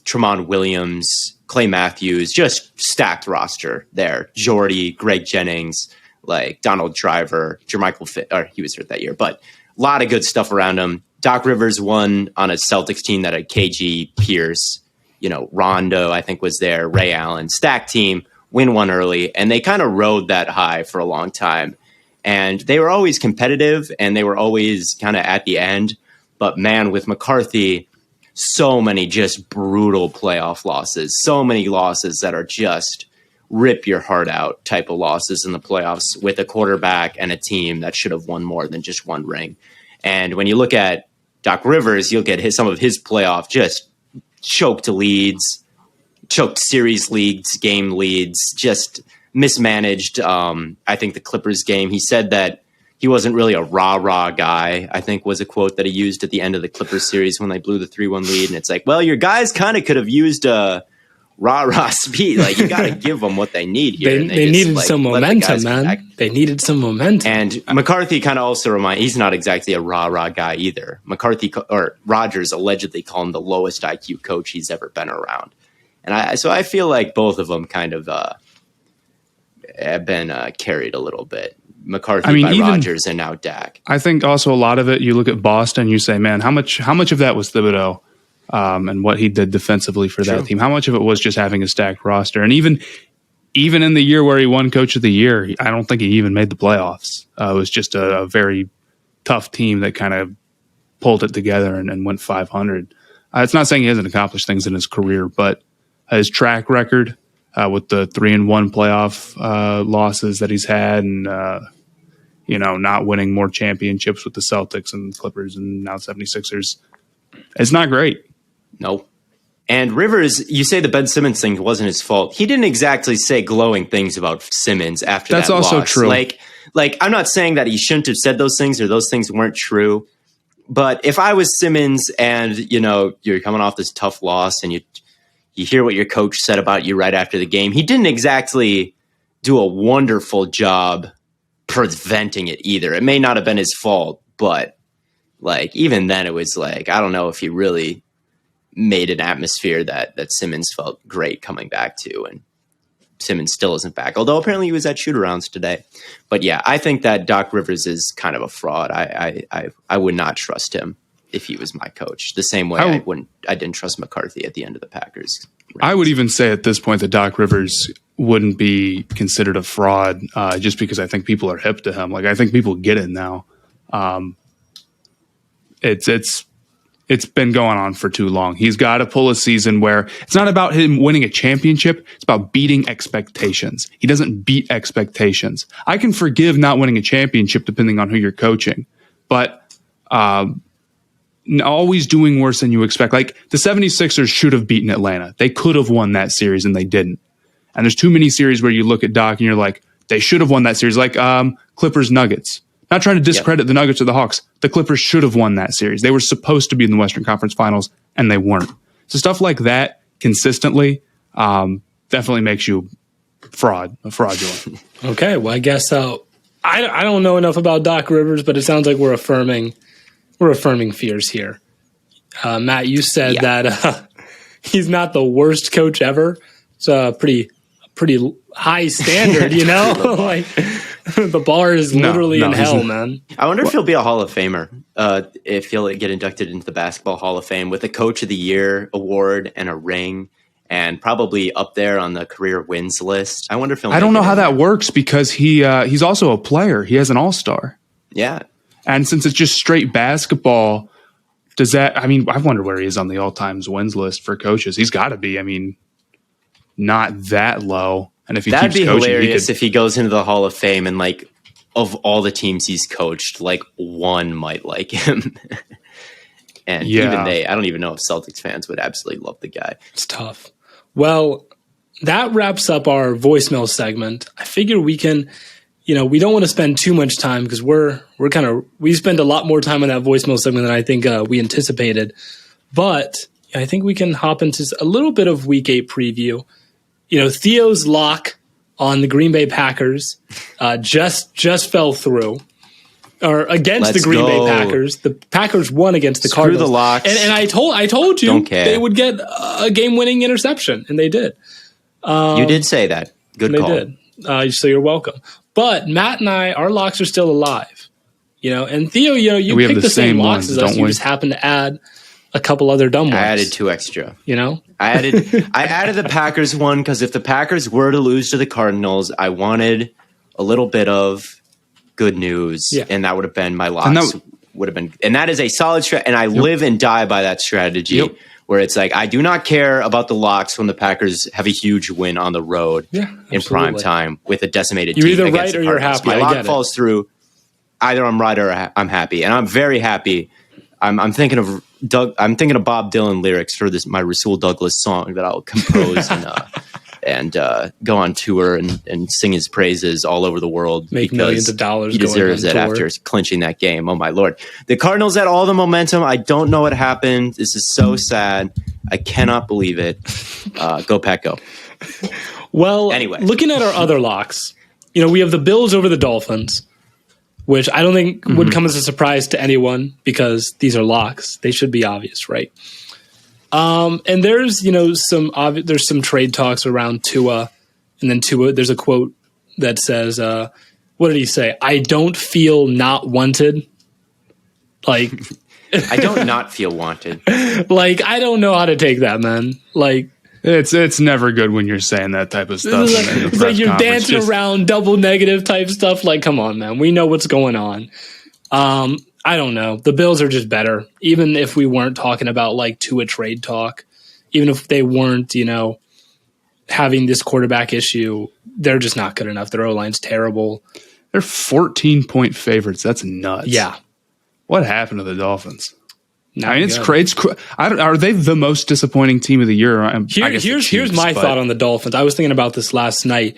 Tremont Williams, Clay Matthews, just stacked roster there. Jordy, Greg Jennings, like Donald Driver, Jermichael he was hurt that year, but a lot of good stuff around him. Doc Rivers won on a Celtics team that had KG, Pierce, Rondo, I think was there, Ray Allen, stacked team, win one early, and they kind of rode that high for a long time. And they were always competitive, and they were always kind of at the end. But man, with McCarthy, so many just brutal playoff losses, so many losses that are just rip your heart out type of losses in the playoffs with a quarterback and a team that should have won more than just one ring. And when you look at Doc Rivers, you'll get some of his playoff just choked leads, choked series leads, game leads, just mismanaged. I think the Clippers game, he said that he wasn't really a rah-rah guy, I think was a quote that he used at the end of the Clippers series when they blew the 3-1 lead. And it's like, well, your guys kind of could have used a rah-rah speed. Like, you got to give them what they need here. They needed some momentum, man. They needed some momentum. And McCarthy kind of also he's not exactly a rah-rah guy either. Rodgers allegedly called him the lowest IQ coach he's ever been around. And so I feel like both of them kind of have been carried a little bit. McCarthy by Rodgers and now Dak. I think also a lot of it, you look at Boston, you say, man, how much of that was Thibodeau and what he did defensively for that team? How much of it was just having a stacked roster? And even in the year where he won Coach of the Year, I don't think he even made the playoffs. It was just a very tough team that kind of pulled it together and went 500. It's not saying he hasn't accomplished things in his career, but his track record with the 3-1 playoff losses that he's had, and not winning more championships with the Celtics and Clippers and now 76ers, it's not great. No. And Rivers, you say the Ben Simmons thing wasn't his fault. He didn't exactly say glowing things about Simmons after that loss. That's also true. Like I'm not saying that he shouldn't have said those things or those things weren't true. But if I was Simmons and, you're coming off this tough loss and you hear what your coach said about you right after the game, he didn't exactly do a wonderful job preventing it either. It may not have been his fault, but even then it was I don't know if he really made an atmosphere that Simmons felt great coming back to, and Simmons still isn't back, although apparently he was at shoot-arounds today. But yeah, I think that Doc Rivers is kind of a fraud. I would not trust him if he was my coach. The same way I didn't trust McCarthy at the end of the Packers. I would even say at this point that Doc Rivers wouldn't be considered a fraud just because I think people are hip to him. I think people get it now. It's been going on for too long. He's got to pull a season where it's not about him winning a championship. It's about beating expectations. He doesn't beat expectations. I can forgive not winning a championship depending on who you're coaching, but always doing worse than you expect. The 76ers should have beaten Atlanta. They could have won that series and they didn't. And there's too many series where you look at Doc and you're like, they should have won that series. Clippers Nuggets. Not trying to discredit the Nuggets or the Hawks. The Clippers should have won that series. They were supposed to be in the Western Conference Finals, and they weren't. So stuff like that consistently definitely makes you fraudulent. Okay, well, I guess I don't know enough about Doc Rivers, but it sounds like we're affirming fears here. Matt, you said that he's not the worst coach ever. It's a pretty pretty high standard, you know? Like the bar is literally in hell, man. I wonder if he'll be a Hall of Famer, if he'll get inducted into the Basketball Hall of Fame with a Coach of the Year award and a ring, and probably up there on the career wins list. I wonder if he'll. I don't know how that works because he's also a player. He has an All-Star. Yeah, and since it's just straight basketball, does that? I mean, I wonder where he is on the all-time wins list for coaches. He's got to be. I mean, not that low. And if he that'd keeps be coaching, hilarious if he goes into the Hall of Fame and like of all the teams he's coached, like one might like him. And even I don't even know if Celtics fans would absolutely love the guy. It's tough. Well, that wraps up our voicemail segment. I figure we can, we don't want to spend too much time because we spend a lot more time on that voicemail segment than I think we anticipated. But I think we can hop into a little bit of Week 8 preview. Theo's lock on the Green Bay Packers just fell through. Or against the Green Bay Packers. The Packers won against the Cardinals. Screw the locks. And I told you they would get a game-winning interception, and they did. You did say that. Good call. They did. So you're welcome. But Matt and our locks are still alive. And Theo, you picked the same locks as us. You just happen to add a couple other dumb ones. I added 2 extra. I added the Packers one because if the Packers were to lose to the Cardinals, I wanted a little bit of good news, and that would have been my locks. And that is a solid strategy, and I live and die by that strategy. Where it's like I do not care about the locks when the Packers have a huge win on the road in prime time with a decimated team. You're either against right the or you're happy. My lock falls through. Either I'm right or I'm happy, and I'm very happy. I'm thinking of Bob Dylan lyrics for my Rasul Douglas song that I'll compose and go on tour and sing his praises all over the world. Make millions of dollars. He deserves it after clinching that game. Oh my Lord. The Cardinals had all the momentum. I don't know what happened. This is so sad. I cannot believe it. Go Pack, go. Well, anyway, looking at our other locks, we have the Bills over the Dolphins, which I don't think would come as a surprise to anyone because these are locks. They should be obvious, right? And there's, there's some trade talks around Tua, and then Tua, there's a quote that says, what did he say? I don't feel not wanted. Like, I don't not feel wanted. Like, I don't know how to take that, man. Like, it's never good when you're saying that type of stuff. It's like you're dancing around double negative type stuff. Like, come on, man. We know what's going on. I don't know. The Bills are just better. Even if we weren't talking about like Tua trade talk, even if they weren't, having this quarterback issue, they're just not good enough. Their O-line's terrible. They're 14-point favorites. That's nuts. Yeah. What happened to the Dolphins? Not good. It's crazy. Are they the most disappointing team of the year? Here's my thought on the Dolphins. I was thinking about this last night.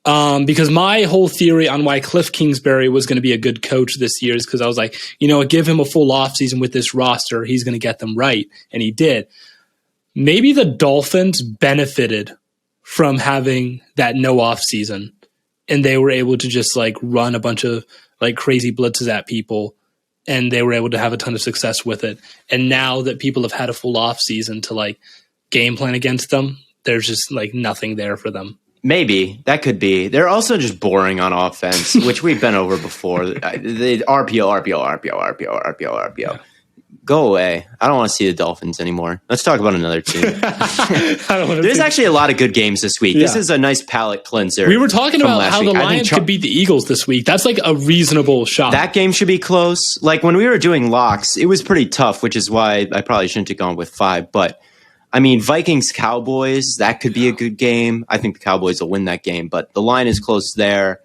Because my whole theory on why Cliff Kingsbury was going to be a good coach this year is because I was like, give him a full offseason with this roster. He's going to get them right. And he did. Maybe the Dolphins benefited from having that no offseason. And they were able to just like run a bunch of like crazy blitzes at people. And they were able to have a ton of success with it. And now that people have had a full offseason to like game plan against them, there's just like nothing there for them. Maybe. That could be. They're also just boring on offense, which we've been over before. The RPO. Yeah. Go away. I don't want to see the Dolphins anymore. Let's talk about another team. There's actually a lot of good games this week. Yeah. This is a nice palate cleanser. We were talking about how the Lions could beat the Eagles this week. That's like a reasonable shot. That game should be close. Like when we were doing locks, it was pretty tough, which is why I probably shouldn't have gone with 5. But I mean, Vikings-Cowboys, that could be a good game. I think the Cowboys will win that game, but the line is close there.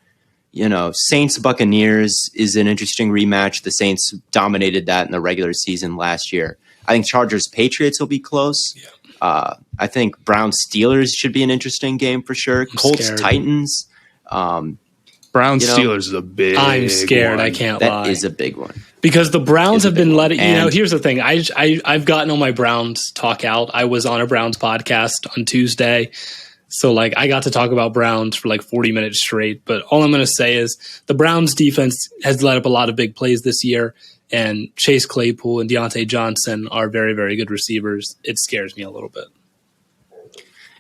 Saints-Buccaneers is an interesting rematch. The Saints dominated that in the regular season last year. I think Chargers-Patriots will be close. Yeah. I think Browns-Steelers should be an interesting game for sure. Colts-Titans. Browns-Steelers is a big I'm scared. one. I can't lie. That is a big one. Because the Browns have been letting, here's the thing. I've gotten all my Browns talk out. I was on a Browns podcast on Tuesday. So, like, I got to talk about Browns for, like, 40 minutes straight. But all I'm going to say is the Browns defense has let up a lot of big plays this year. And Chase Claypool and Deontay Johnson are very, very good receivers. It scares me a little bit.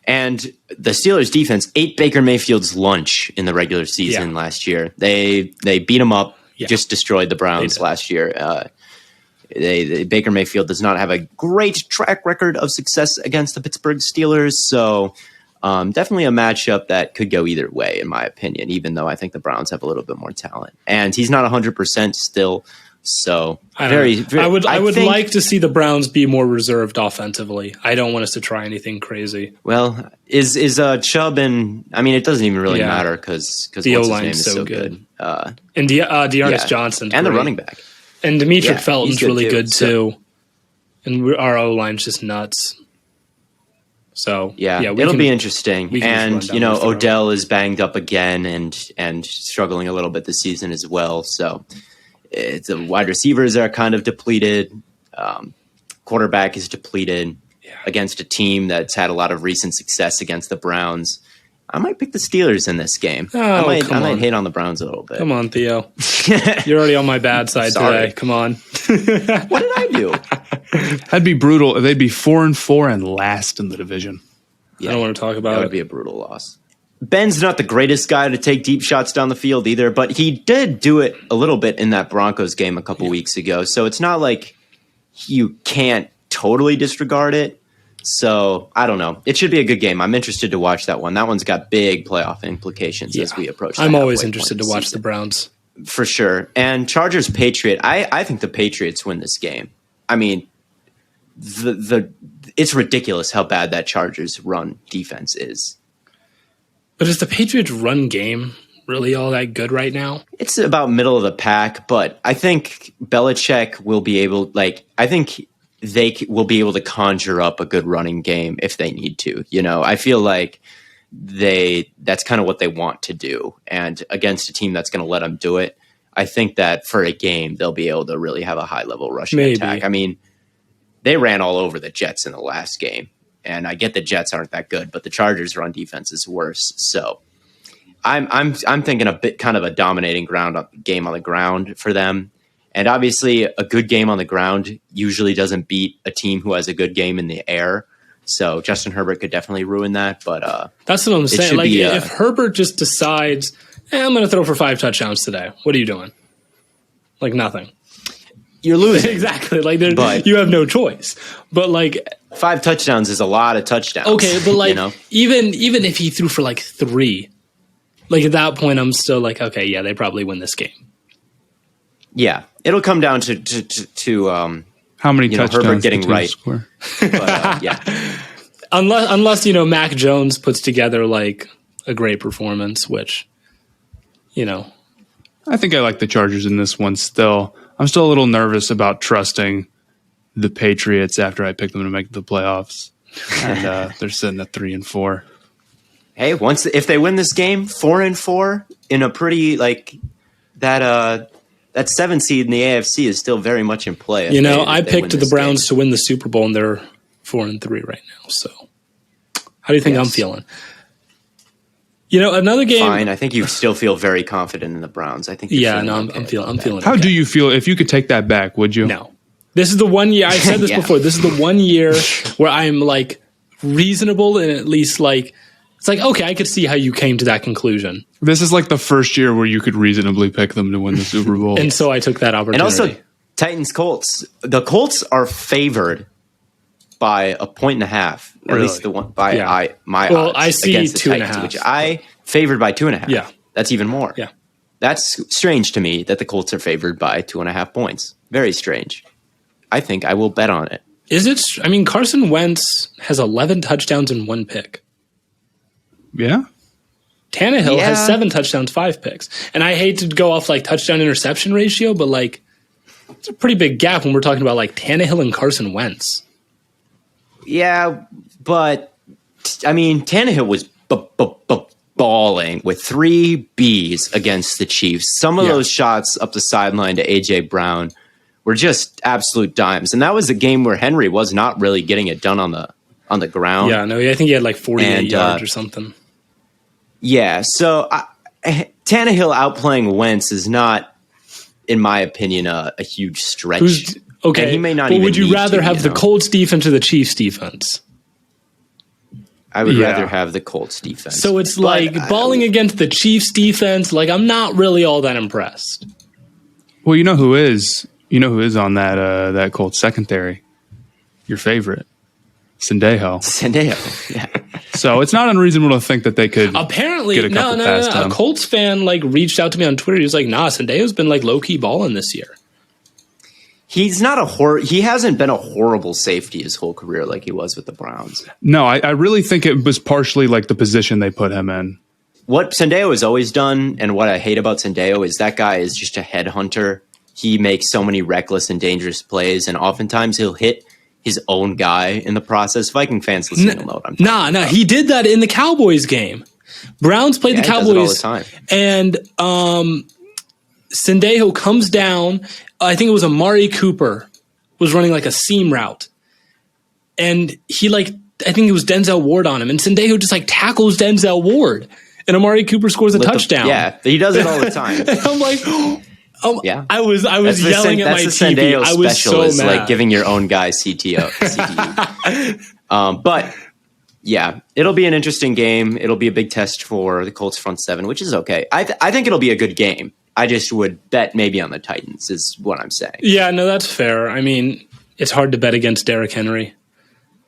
And the Steelers defense ate Baker Mayfield's lunch in the regular season last year. They beat him up, just destroyed the Browns last year. Baker Mayfield does not have a great track record of success against the Pittsburgh Steelers. So definitely a matchup that could go either way, in my opinion, even though I think the Browns have a little bit more talent. And he's not 100% still. So I would like to see the Browns be more reserved offensively. I don't want us to try anything crazy. Well, is Chubb and it doesn't even really matter because the O-line is so good. And Dearness Johnson and the running back, and Demetric Felton's really good too. And our O-line's just nuts. So it'll be interesting. And Odell is banged up again and struggling a little bit this season as well. So. The wide receivers are kind of depleted. Quarterback is depleted against a team that's had a lot of recent success against the Browns. I might pick the Steelers in this game. I might hate on the Browns a little bit. Come on, Theo. You're already on my bad side today. Come on. What did I do? That'd be brutal. They'd be 4-4 and last in the division. I don't want to talk about it. That would be a brutal loss. Ben's not the greatest guy to take deep shots down the field either, but he did do it a little bit in that Broncos game a couple weeks ago. So it's not like you can't totally disregard it. So I don't know. It should be a good game. I'm interested to watch that one. That one's got big playoff implications as we approach. I'm always interested to watch the Browns. For sure. And Chargers Patriot. I think the Patriots win this game. I mean, it's ridiculous how bad that Chargers run defense is. But is the Patriots' run game really all that good right now? It's about middle of the pack, but I think Belichick will be able, I think they will be able to conjure up a good running game if they need to. I feel like that's kind of what they want to do. And against a team that's going to let them do it, I think that for a game, they'll be able to really have a high level rushing attack. I mean, they ran all over the Jets in the last game. And I get the Jets aren't that good, but the Chargers' run defense is worse. So I'm thinking a bit kind of a dominating game on the ground for them. And obviously a good game on the ground usually doesn't beat a team who has a good game in the air. So Justin Herbert could definitely ruin that. But that's what I'm saying. If Herbert just decides, I'm going to throw for 5 touchdowns today, what are you doing? Nothing. You're losing. Exactly. You have no choice. But 5 touchdowns is a lot of touchdowns. Okay, but even if he threw for 3, at that point I'm still okay, yeah, they probably win this game. Yeah, it'll come down to how many touchdowns Herbert getting right. But, unless Mac Jones puts together a great performance, which I think I like the Chargers in this one still. I'm still a little nervous about trusting the Patriots after I picked them to make the playoffs, and they're sitting at 3-4. Hey, if they win this game, 4-4 in a pretty that 7 seed in the AFC is still very much in play. I picked the Browns to win the Super Bowl, and they're 4-3 right now. So, how do you think I'm feeling? Another game. Fine. I think you still feel very confident in the Browns. I think. I'm feeling. How do you feel? If you could take that back, would you? No. This is the one year. I said this before. This is the one year where I'm reasonable and at least it's okay. I could see how you came to that conclusion. This is the first year where you could reasonably pick them to win the Super Bowl, and so I took that opportunity. And also, Titans Colts. The Colts are favored by 1.5. At least the one by my odds. I see against the 2.5, Titans, which I favored by 2.5. Yeah, that's even more. Yeah, that's strange to me that the Colts are favored by 2.5 points. Very strange. I think I will bet on it. Is it? I mean, Carson Wentz has 11 touchdowns and 1 pick. Yeah. Tannehill has 7 touchdowns, 5 picks. And I hate to go off touchdown interception ratio, but it's a pretty big gap when we're talking about Tannehill and Carson Wentz. Yeah, but I mean, Tannehill was balling with 3 Bs against the Chiefs. Some of those shots up the sideline to AJ Brown were just absolute dimes. And that was a game where Henry was not really getting it done on the ground. Yeah, no, I think he had 48 yards or something. Yeah, so Tannehill outplaying Wentz is not, in my opinion, a huge stretch. Okay, and he may not. But would you rather have the Colts defense or the Chiefs defense? I would rather have the Colts defense. So it's balling against the Chiefs defense. Like, I'm not really all that impressed. Well, you know who is on that Colts secondary? Your favorite, Sendejo. Yeah. So it's not unreasonable to think that they could apparently get a couple past him. A Colts fan reached out to me on Twitter. He was like, "Nah, Sendejo's been low key balling this year." He's not he hasn't been a horrible safety his whole career like he was with the Browns. No, I really think it was partially the position they put him in. What Sendejo has always done, and what I hate about Sendejo, is that guy is just a headhunter. He makes so many reckless and dangerous plays, and oftentimes he'll hit his own guy in the process. Viking fans listening to know what I'm talking about. He did that in the Cowboys game. Browns played the Cowboys all the time. And Sendejo comes down. I think it was Amari Cooper was running a seam route. And he I think it was Denzel Ward on him. And Sendejo just tackles Denzel Ward. And Amari Cooper scores a touchdown. He does it all the time. And I'm like, yeah. I was yelling at my TV. I was so mad. Giving your own guy CTE. But yeah, it'll be an interesting game. It'll be a big test for the Colts front seven, which is okay. I think it'll be a good game. I just would bet maybe on the Titans is what I'm saying. Yeah, no, that's fair. I mean, it's hard to bet against Derrick Henry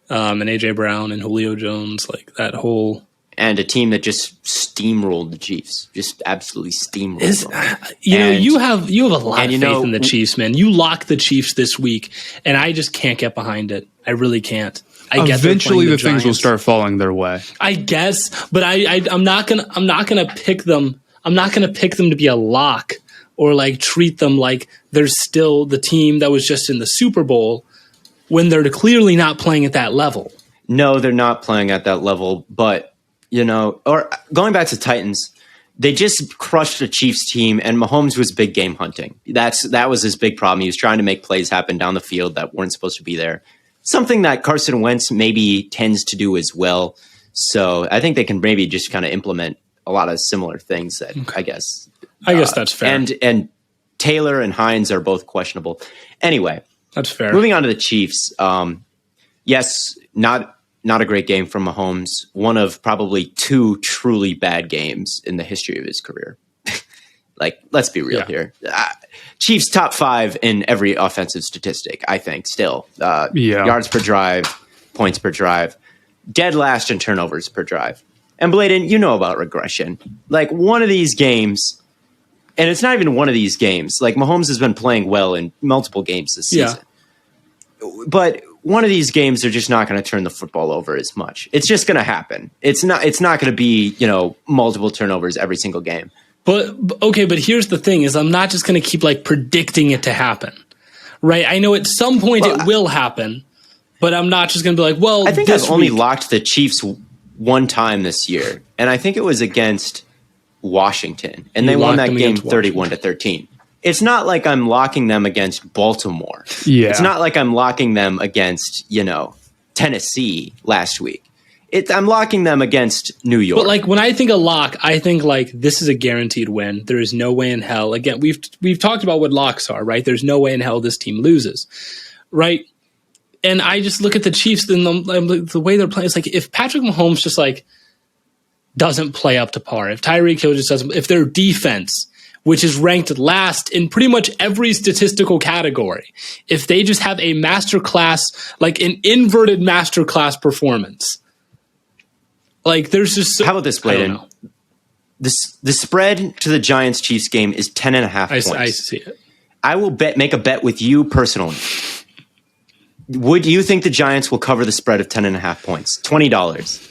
and A.J. Brown and Julio Jones, that whole... And a team that just steamrolled the Chiefs. Just absolutely steamrolled them. You have a lot of faith in the Chiefs, man. You lock the Chiefs this week, and I just can't get behind it. I really can't. Eventually the things will start falling their way. I guess, but I'm not gonna pick them. I'm not going to pick them to be a lock or treat them like they're still the team that was just in the Super Bowl when they're clearly not playing at that level. No, they're not playing at that level. But, or going back to Titans, they just crushed the Chiefs team, and Mahomes was big game hunting. That was his big problem. He was trying to make plays happen down the field that weren't supposed to be there. Something that Carson Wentz maybe tends to do as well. So I think they can maybe just kind of implement a lot of similar things that I guess that's fair. And Taylor and Hines are both questionable. Anyway, that's fair. Moving on to the Chiefs. Yes, not a great game from Mahomes. One of probably two truly bad games in the history of his career. Let's be real here. Chiefs top 5 in every offensive statistic, I think, still. Yards per drive, points per drive, dead last in turnovers per drive. And Bladen, you know about regression. One of these games, and it's not even one of these games. Mahomes has been playing well in multiple games this season. But one of these games, they're just not going to turn the football over as much. It's just going to happen. It's not going to be, multiple turnovers every single game. But here's the thing is I'm not just going to keep predicting it to happen. Right? I know at some point it will happen, but I'm not just going to be I think I've only locked the Chiefs one time this year, and I think it was against Washington, and they won that game 31-13. It's not like I'm locking them against Baltimore. Yeah. It's not like I'm locking them against, Tennessee last week. I'm locking them against New York. But when I think a lock, I think this is a guaranteed win. There is no way in hell. Again, we've talked about what locks are, right? There's no way in hell this team loses, right? And I just look at the Chiefs and the way they're playing. It's if Patrick Mahomes just doesn't play up to par, if Tyreek Hill just doesn't, if their defense, which is ranked last in pretty much every statistical category, if they just have a masterclass, an inverted masterclass performance, there's just how about this, Bladen? The spread to the Giants Chiefs game is 10.5 points. I see it. I will make a bet with you personally. Would you think the Giants will cover the spread of 10.5 points? $20.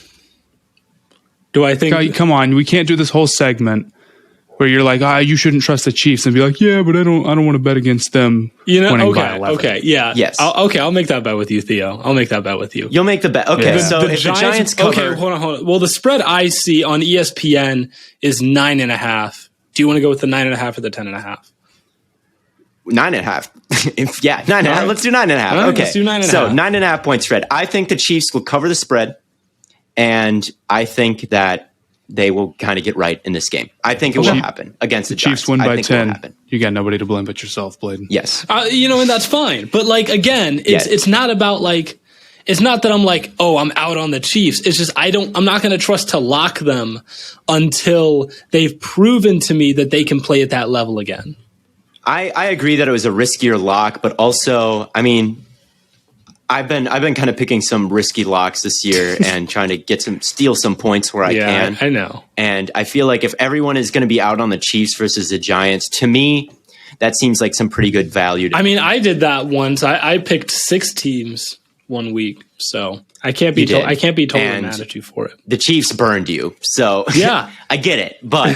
Do I think? Come on, we can't do this whole segment where you're you shouldn't trust the Chiefs and be yeah, but I don't want to bet against them. Winning by 11. Okay, yeah, yes, I'll make that bet with you, Theo. I'll make that bet with you. You'll make the bet. Okay, yeah. So if the Giants cover, okay, hold on. Well, the spread I see on ESPN is 9.5. Do you want to go with the 9.5 or the 10.5? 9.5. 9.5. Right. Let's do 9.5. Right, okay. Let's do 9.5. So 9.5 point spread. I think the Chiefs will cover the spread, and I think that they will kind of get right in this game. I think it will happen against the Giants. Chiefs win by 10. You got nobody to blame but yourself, Bladen. Yes. And that's fine. But again, it's not about it's not that I'm like, oh, I'm out on the Chiefs. It's just I'm not going to trust to lock them until they've proven to me that they can play at that level again. I agree that it was a riskier lock, but also, I mean, I've been kind of picking some risky locks this year and trying to steal some points where I can. I know. And I feel like if everyone is going to be out on the Chiefs versus the Giants, to me, that seems like some pretty good value. I mean, I did that once. I picked 6 teams 1 week, so I can't be totally mad at you for it. The Chiefs burned you, so yeah, I get it. But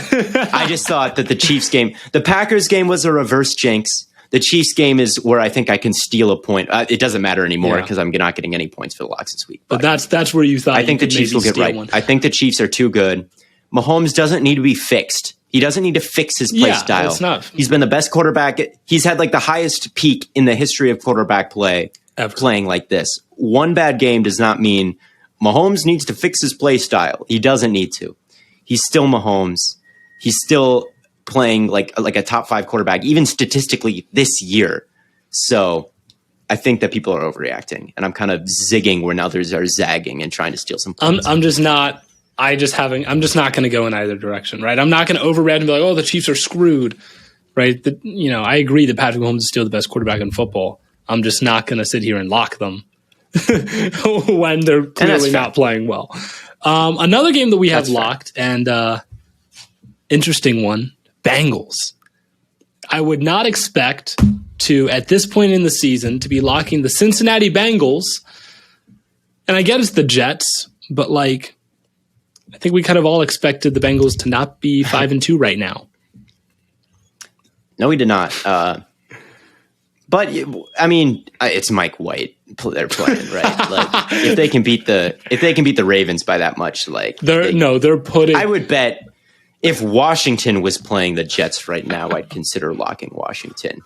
I just thought that the Packers game was a reverse jinx. The Chiefs game is where I think I can steal a point. It doesn't matter anymore because I'm not getting any points for the locks this week. But that's where you thought. I think the Chiefs will get right. I think the Chiefs are too good. Mahomes doesn't need to be fixed. He doesn't need to fix his play style. It's not. He's been the best quarterback. He's had like the highest peak in the history of quarterback play ever. Playing like this. One bad game does not mean Mahomes needs to fix his play style. He doesn't need to. He's still Mahomes. He's still playing like a top 5 quarterback, even statistically this year. So I think that people are overreacting, and I'm kind of zigging where others are zagging and trying to steal some points. I'm just not going to go in either direction, right? I'm not going to overreact and be like, oh, the Chiefs are screwed, right? I agree that Patrick Mahomes is still the best quarterback in football. I'm just not going to sit here and lock them when they're clearly not playing well. Another game that we have locked, and interesting one, Bengals. I would not expect to, at this point in the season, to be locking the Cincinnati Bengals. And I get it's the Jets, but I think we kind of all expected the Bengals to not be 5-2 right now. No, we did not. But I mean, it's Mike White. They're playing, right? Like if they can beat the Ravens by that much, they're putting. I would bet if Washington was playing the Jets right now, I'd consider locking Washington.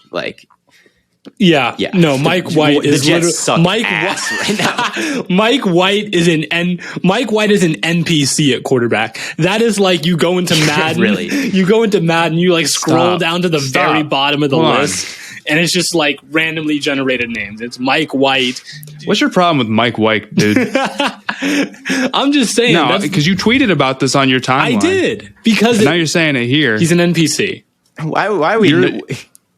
Yeah. No, Mike White is literally Mike White right now. Mike White is an NPC at quarterback. That is like you go into Madden. Really? You go into Madden, you scroll down to the very bottom of the list. And it's just randomly generated names. It's Mike White. What's your problem with Mike White, dude? I'm just saying. No, because you tweeted about this on your timeline. I did. Because now you're saying it here. He's an NPC. Why we?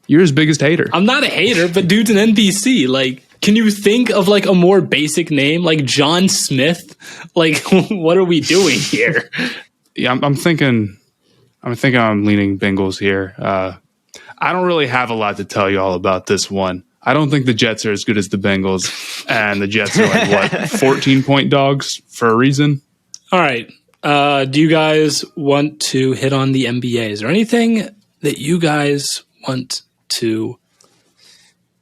You're his biggest hater. I'm not a hater, but dude's an NPC. Can you think of a more basic name like John Smith? What are we doing here? Yeah, I'm thinking I'm leaning Bengals here. I don't really have a lot to tell you all about this one. I don't think the Jets are as good as the Bengals, and the Jets are 14-point dogs for a reason. All right. Do you guys want to hit on the NBA? Is there anything that you guys want to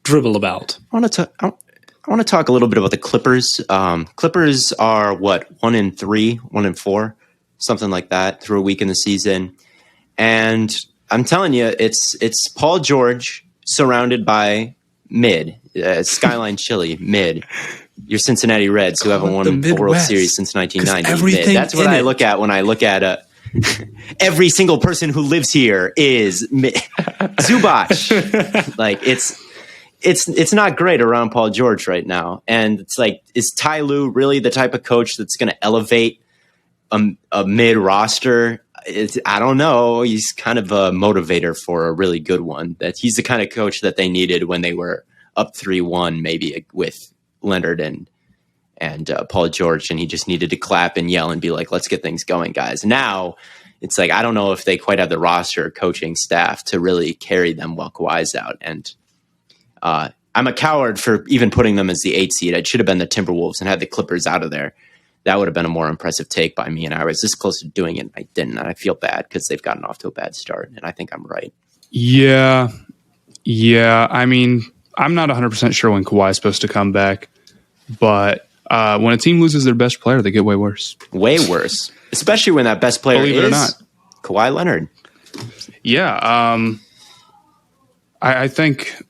dribble about? I want to talk a little bit about the Clippers. Clippers are 1-3, 1-4, something like that through a week in the season, and I'm telling you, it's Paul George surrounded by mid, Skyline Chili, mid. Your Cincinnati Reds, who haven't won a World Series since 1990. Mid. That's what I look at when I look at every single person who lives here is mid. Zubac. It's not great around Paul George right now. And it's is Ty Lue really the type of coach that's going to elevate a mid roster? I don't know. He's kind of a motivator for a really good one. That he's the kind of coach that they needed when they were up 3-1, maybe with Leonard and Paul George, and he just needed to clap and yell and be like, "Let's get things going, guys." Now it's I don't know if they quite have the roster coaching staff to really carry them while Kawhi's out. And I'm a coward for even putting them as the 8th seed. It should have been the Timberwolves and had the Clippers out of there. That would have been a more impressive take by me, and I was this close to doing it, and I didn't. And I feel bad because they've gotten off to a bad start, and I think I'm right. Yeah. I mean, I'm not 100% sure when Kawhi is supposed to come back, but when a team loses their best player, they get way worse. Way worse, especially when that best player is Kawhi Leonard. Yeah, I think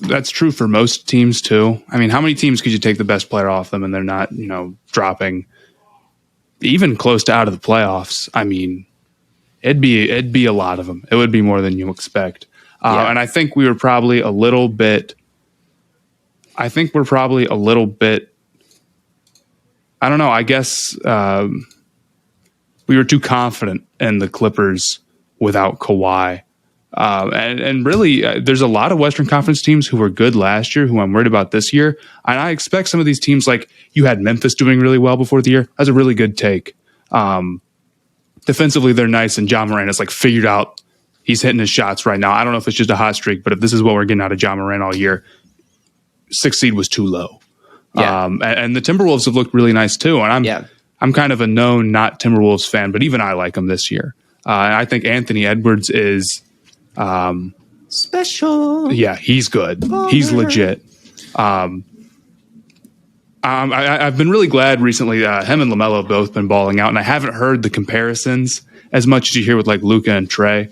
that's true for most teams too. I mean, how many teams could you take the best player off them and they're not, dropping even close to out of the playoffs? I mean, it'd be a lot of them. It would be more than you expect. And I think we're probably a little bit I don't know. I guess we were too confident in the Clippers without Kawhi. And really, there's a lot of Western Conference teams who were good last year who I'm worried about this year. And I expect some of these teams, like you had Memphis doing really well before the year. That's a really good take. Defensively, they're nice, and Ja Morant has like figured out he's hitting his shots right now. I don't know if it's just a hot streak, but if this is what we're getting out of Ja Morant all year, 6th seed was too low. Yeah. And the Timberwolves have looked really nice too. And I'm kind of a known not Timberwolves fan, but even I like them this year. And I think Anthony Edwards is special. Yeah, he's good. He's legit. I've been really glad recently. Him and LaMelo have both been balling out, and I haven't heard the comparisons as much as you hear with like Luka and Trey.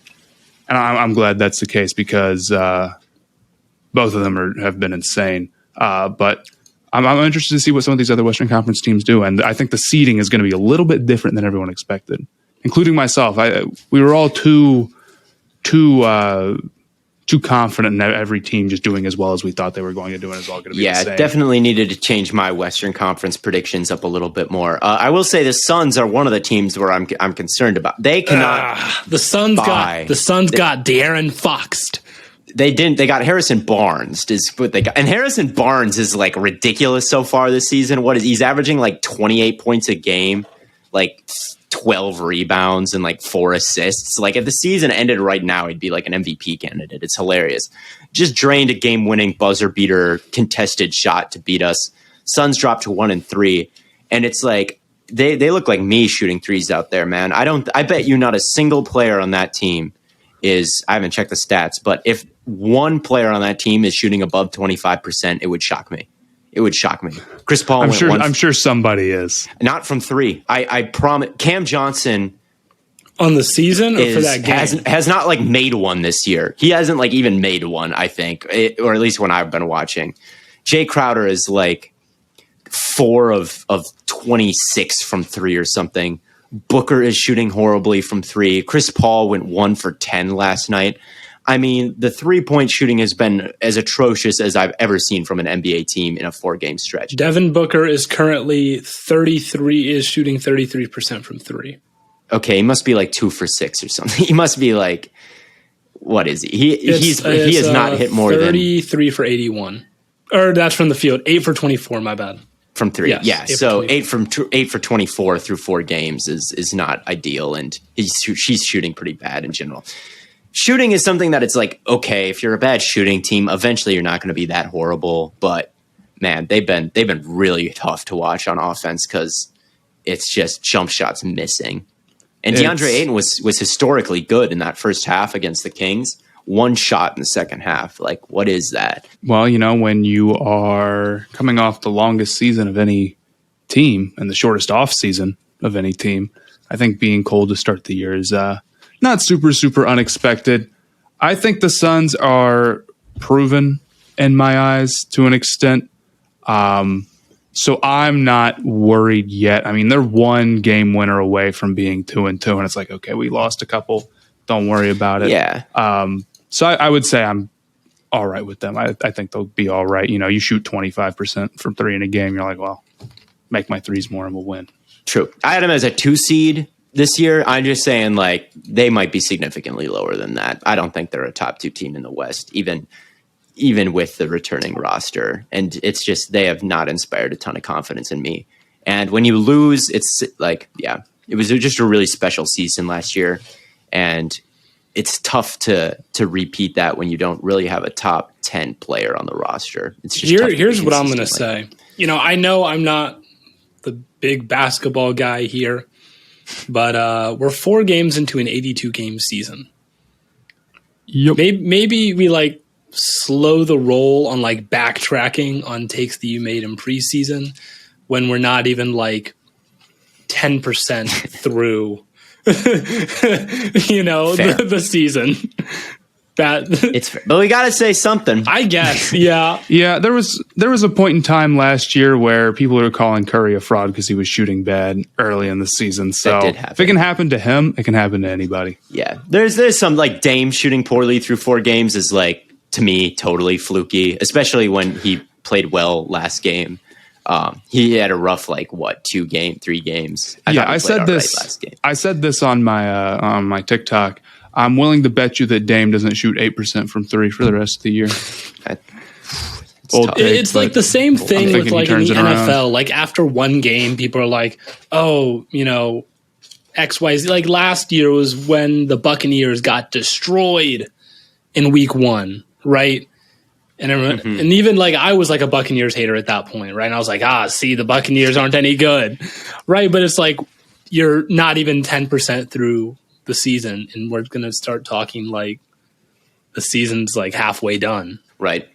And I'm glad that's the case because both of them have been insane. But I'm interested to see what some of these other Western Conference teams do, and I think the seeding is going to be a little bit different than everyone expected, including myself. We were all too confident in every team just doing as well as we thought they were going to do, and it's all going to be the same. Definitely needed to change my Western Conference predictions up a little bit more. I will say the Suns are one of the teams where I'm concerned about. They cannot. The Suns got De'Aaron Foxed. They didn't. They got Harrison Barnes. Is what they got, and Harrison Barnes is like ridiculous so far this season. He's averaging like 28 points a game, like 12 rebounds and like 4 assists. Like if the season ended right now, he'd be like an MVP candidate. It's hilarious. Just drained a game-winning buzzer beater contested shot to beat us. Suns dropped to 1-3, and it's like they look like me shooting threes out there, man. I bet you not a single player on that team is. I haven't checked the stats, but if one player on that team is shooting above 25%, it would shock me. It would shock me. Chris Paul. I'm sure somebody is. Not from 3. I promise. Cam Johnson on the season or for that game has not like made one this year. He hasn't like even made one. I think, or at least when I've been watching. Jay Crowder is like 4 of 26 from 3 or something. Booker is shooting horribly from 3. Chris Paul went 1 for 10 last night. I mean, the 3-point shooting has been as atrocious as I've ever seen from an NBA team in a 4-game stretch. Devin Booker is currently shooting 33% from 3. Okay, he must be like 2 for 6 or something. He must be like, what is he? He has not hit more than 33 for 81. Or that's from the field. 8 for 24. My bad. From 3, yes, yeah. So 8 for 24 through 4 games is not ideal, and she's shooting pretty bad in general. Shooting is something that it's like, okay, if you're a bad shooting team, eventually you're not going to be that horrible. But man, they've been really tough to watch on offense because it's just jump shots missing. And DeAndre Ayton was historically good in that first half against the Kings. 1 shot in the second half. Like, what is that? Well, when you are coming off the longest season of any team and the shortest off season of any team, I think being cold to start the year is not super, super unexpected. I think the Suns are proven in my eyes to an extent. So I'm not worried yet. I mean, they're 1 game winner away from being 2-2, and it's like, okay, we lost a couple. Don't worry about it. Yeah. So I would say I'm all right with them. I think they'll be all right. You shoot 25% from 3 in a game. You're like, well, make my threes more and we'll win. True. I had them as a 2 seed this year. I'm just saying, like, they might be significantly lower than that. I don't think they're a top 2 team in the West, even with the returning roster. And it's just, they have not inspired a ton of confidence in me. And when you lose, it's like, yeah, it was just a really special season last year. And it's tough to repeat that when you don't really have a top 10 player on the roster. It's just here's what I'm going to say. I know I'm not the big basketball guy here, but we're 4 games into an 82 game season. Yep. Maybe we slow the roll on backtracking on takes that you made in preseason when we're not even 10% through the season. But we got to say something, I guess. Yeah. Yeah. There was a point in time last year where people were calling Curry a fraud because he was shooting bad early in the season. So if it can happen to him, it can happen to anybody. Yeah. There's some Dame shooting poorly through 4 games is to me totally fluky, especially when he played well last game. He had a rough 3 games. I said this. Last game. I said this on my TikTok. I'm willing to bet you that Dame doesn't shoot 8% from 3 for the rest of the year. It's like the same thing with like in the NFL. Like after one game, people are like, "Oh, XYZ." Like last year was when the Buccaneers got destroyed in week 1, right? And and even like I was like a Buccaneers hater at that point, right? And I was like, see, the Buccaneers aren't any good, right? But it's like you're not even 10% through the season, and we're gonna start talking like the season's like halfway done, right?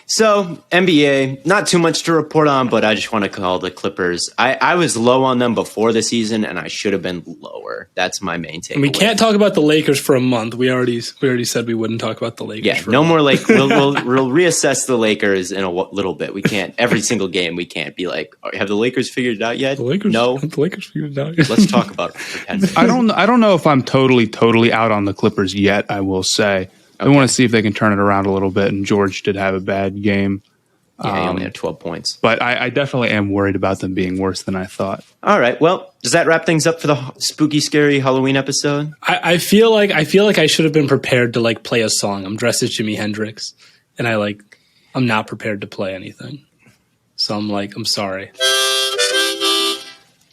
So NBA, not too much to report on, but I just want to call the Clippers. I was low on them before the season, and I should have been lower. That's my main takeaway. And we can't talk about the Lakers for a month. We already said we wouldn't talk about the Lakers. Yeah, no more Lakers. We'll reassess the Lakers in a little bit. We can't every single game. We can't be like, have the Lakers figured it out yet? The Lakers figured it out yet. Let's talk about it for 10 minutes. I don't know if I'm totally out on the Clippers yet. I will say. I want to see if they can turn it around a little bit, and George did have a bad game. Yeah, he only had 12 points. But I definitely am worried about them being worse than I thought. All right. Well, does that wrap things up for the spooky, scary Halloween episode? I feel like I should have been prepared to like play a song. I'm dressed as Jimi Hendrix, and I'm not prepared to play anything. So I'm sorry.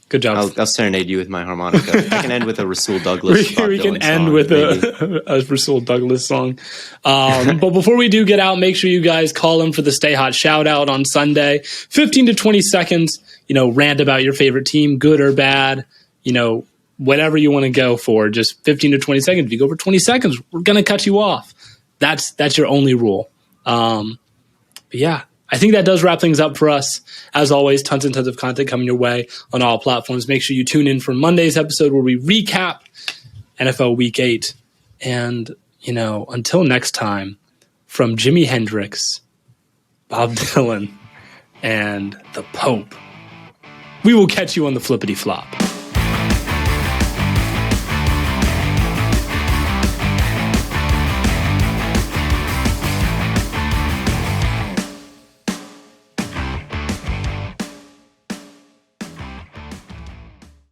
Good job. I'll serenade you with my harmonica. I can end with a Rasul Douglas. we can end with a Rasul Douglas song. But before we do get out, make sure you guys call in for the Stay Hot shout out on Sunday. 15 to 20 seconds, rant about your favorite team, good or bad, whatever you want to go for. Just 15 to 20 seconds. If you go over 20 seconds, we're going to cut you off. That's your only rule. But yeah. I think that does wrap things up for us. As always, tons and tons of content coming your way on all platforms. Make sure you tune in for Monday's episode where we recap NFL Week 8. And, until next time, from Jimi Hendrix, Bob Dylan, and the Pope, we will catch you on the flippity flop.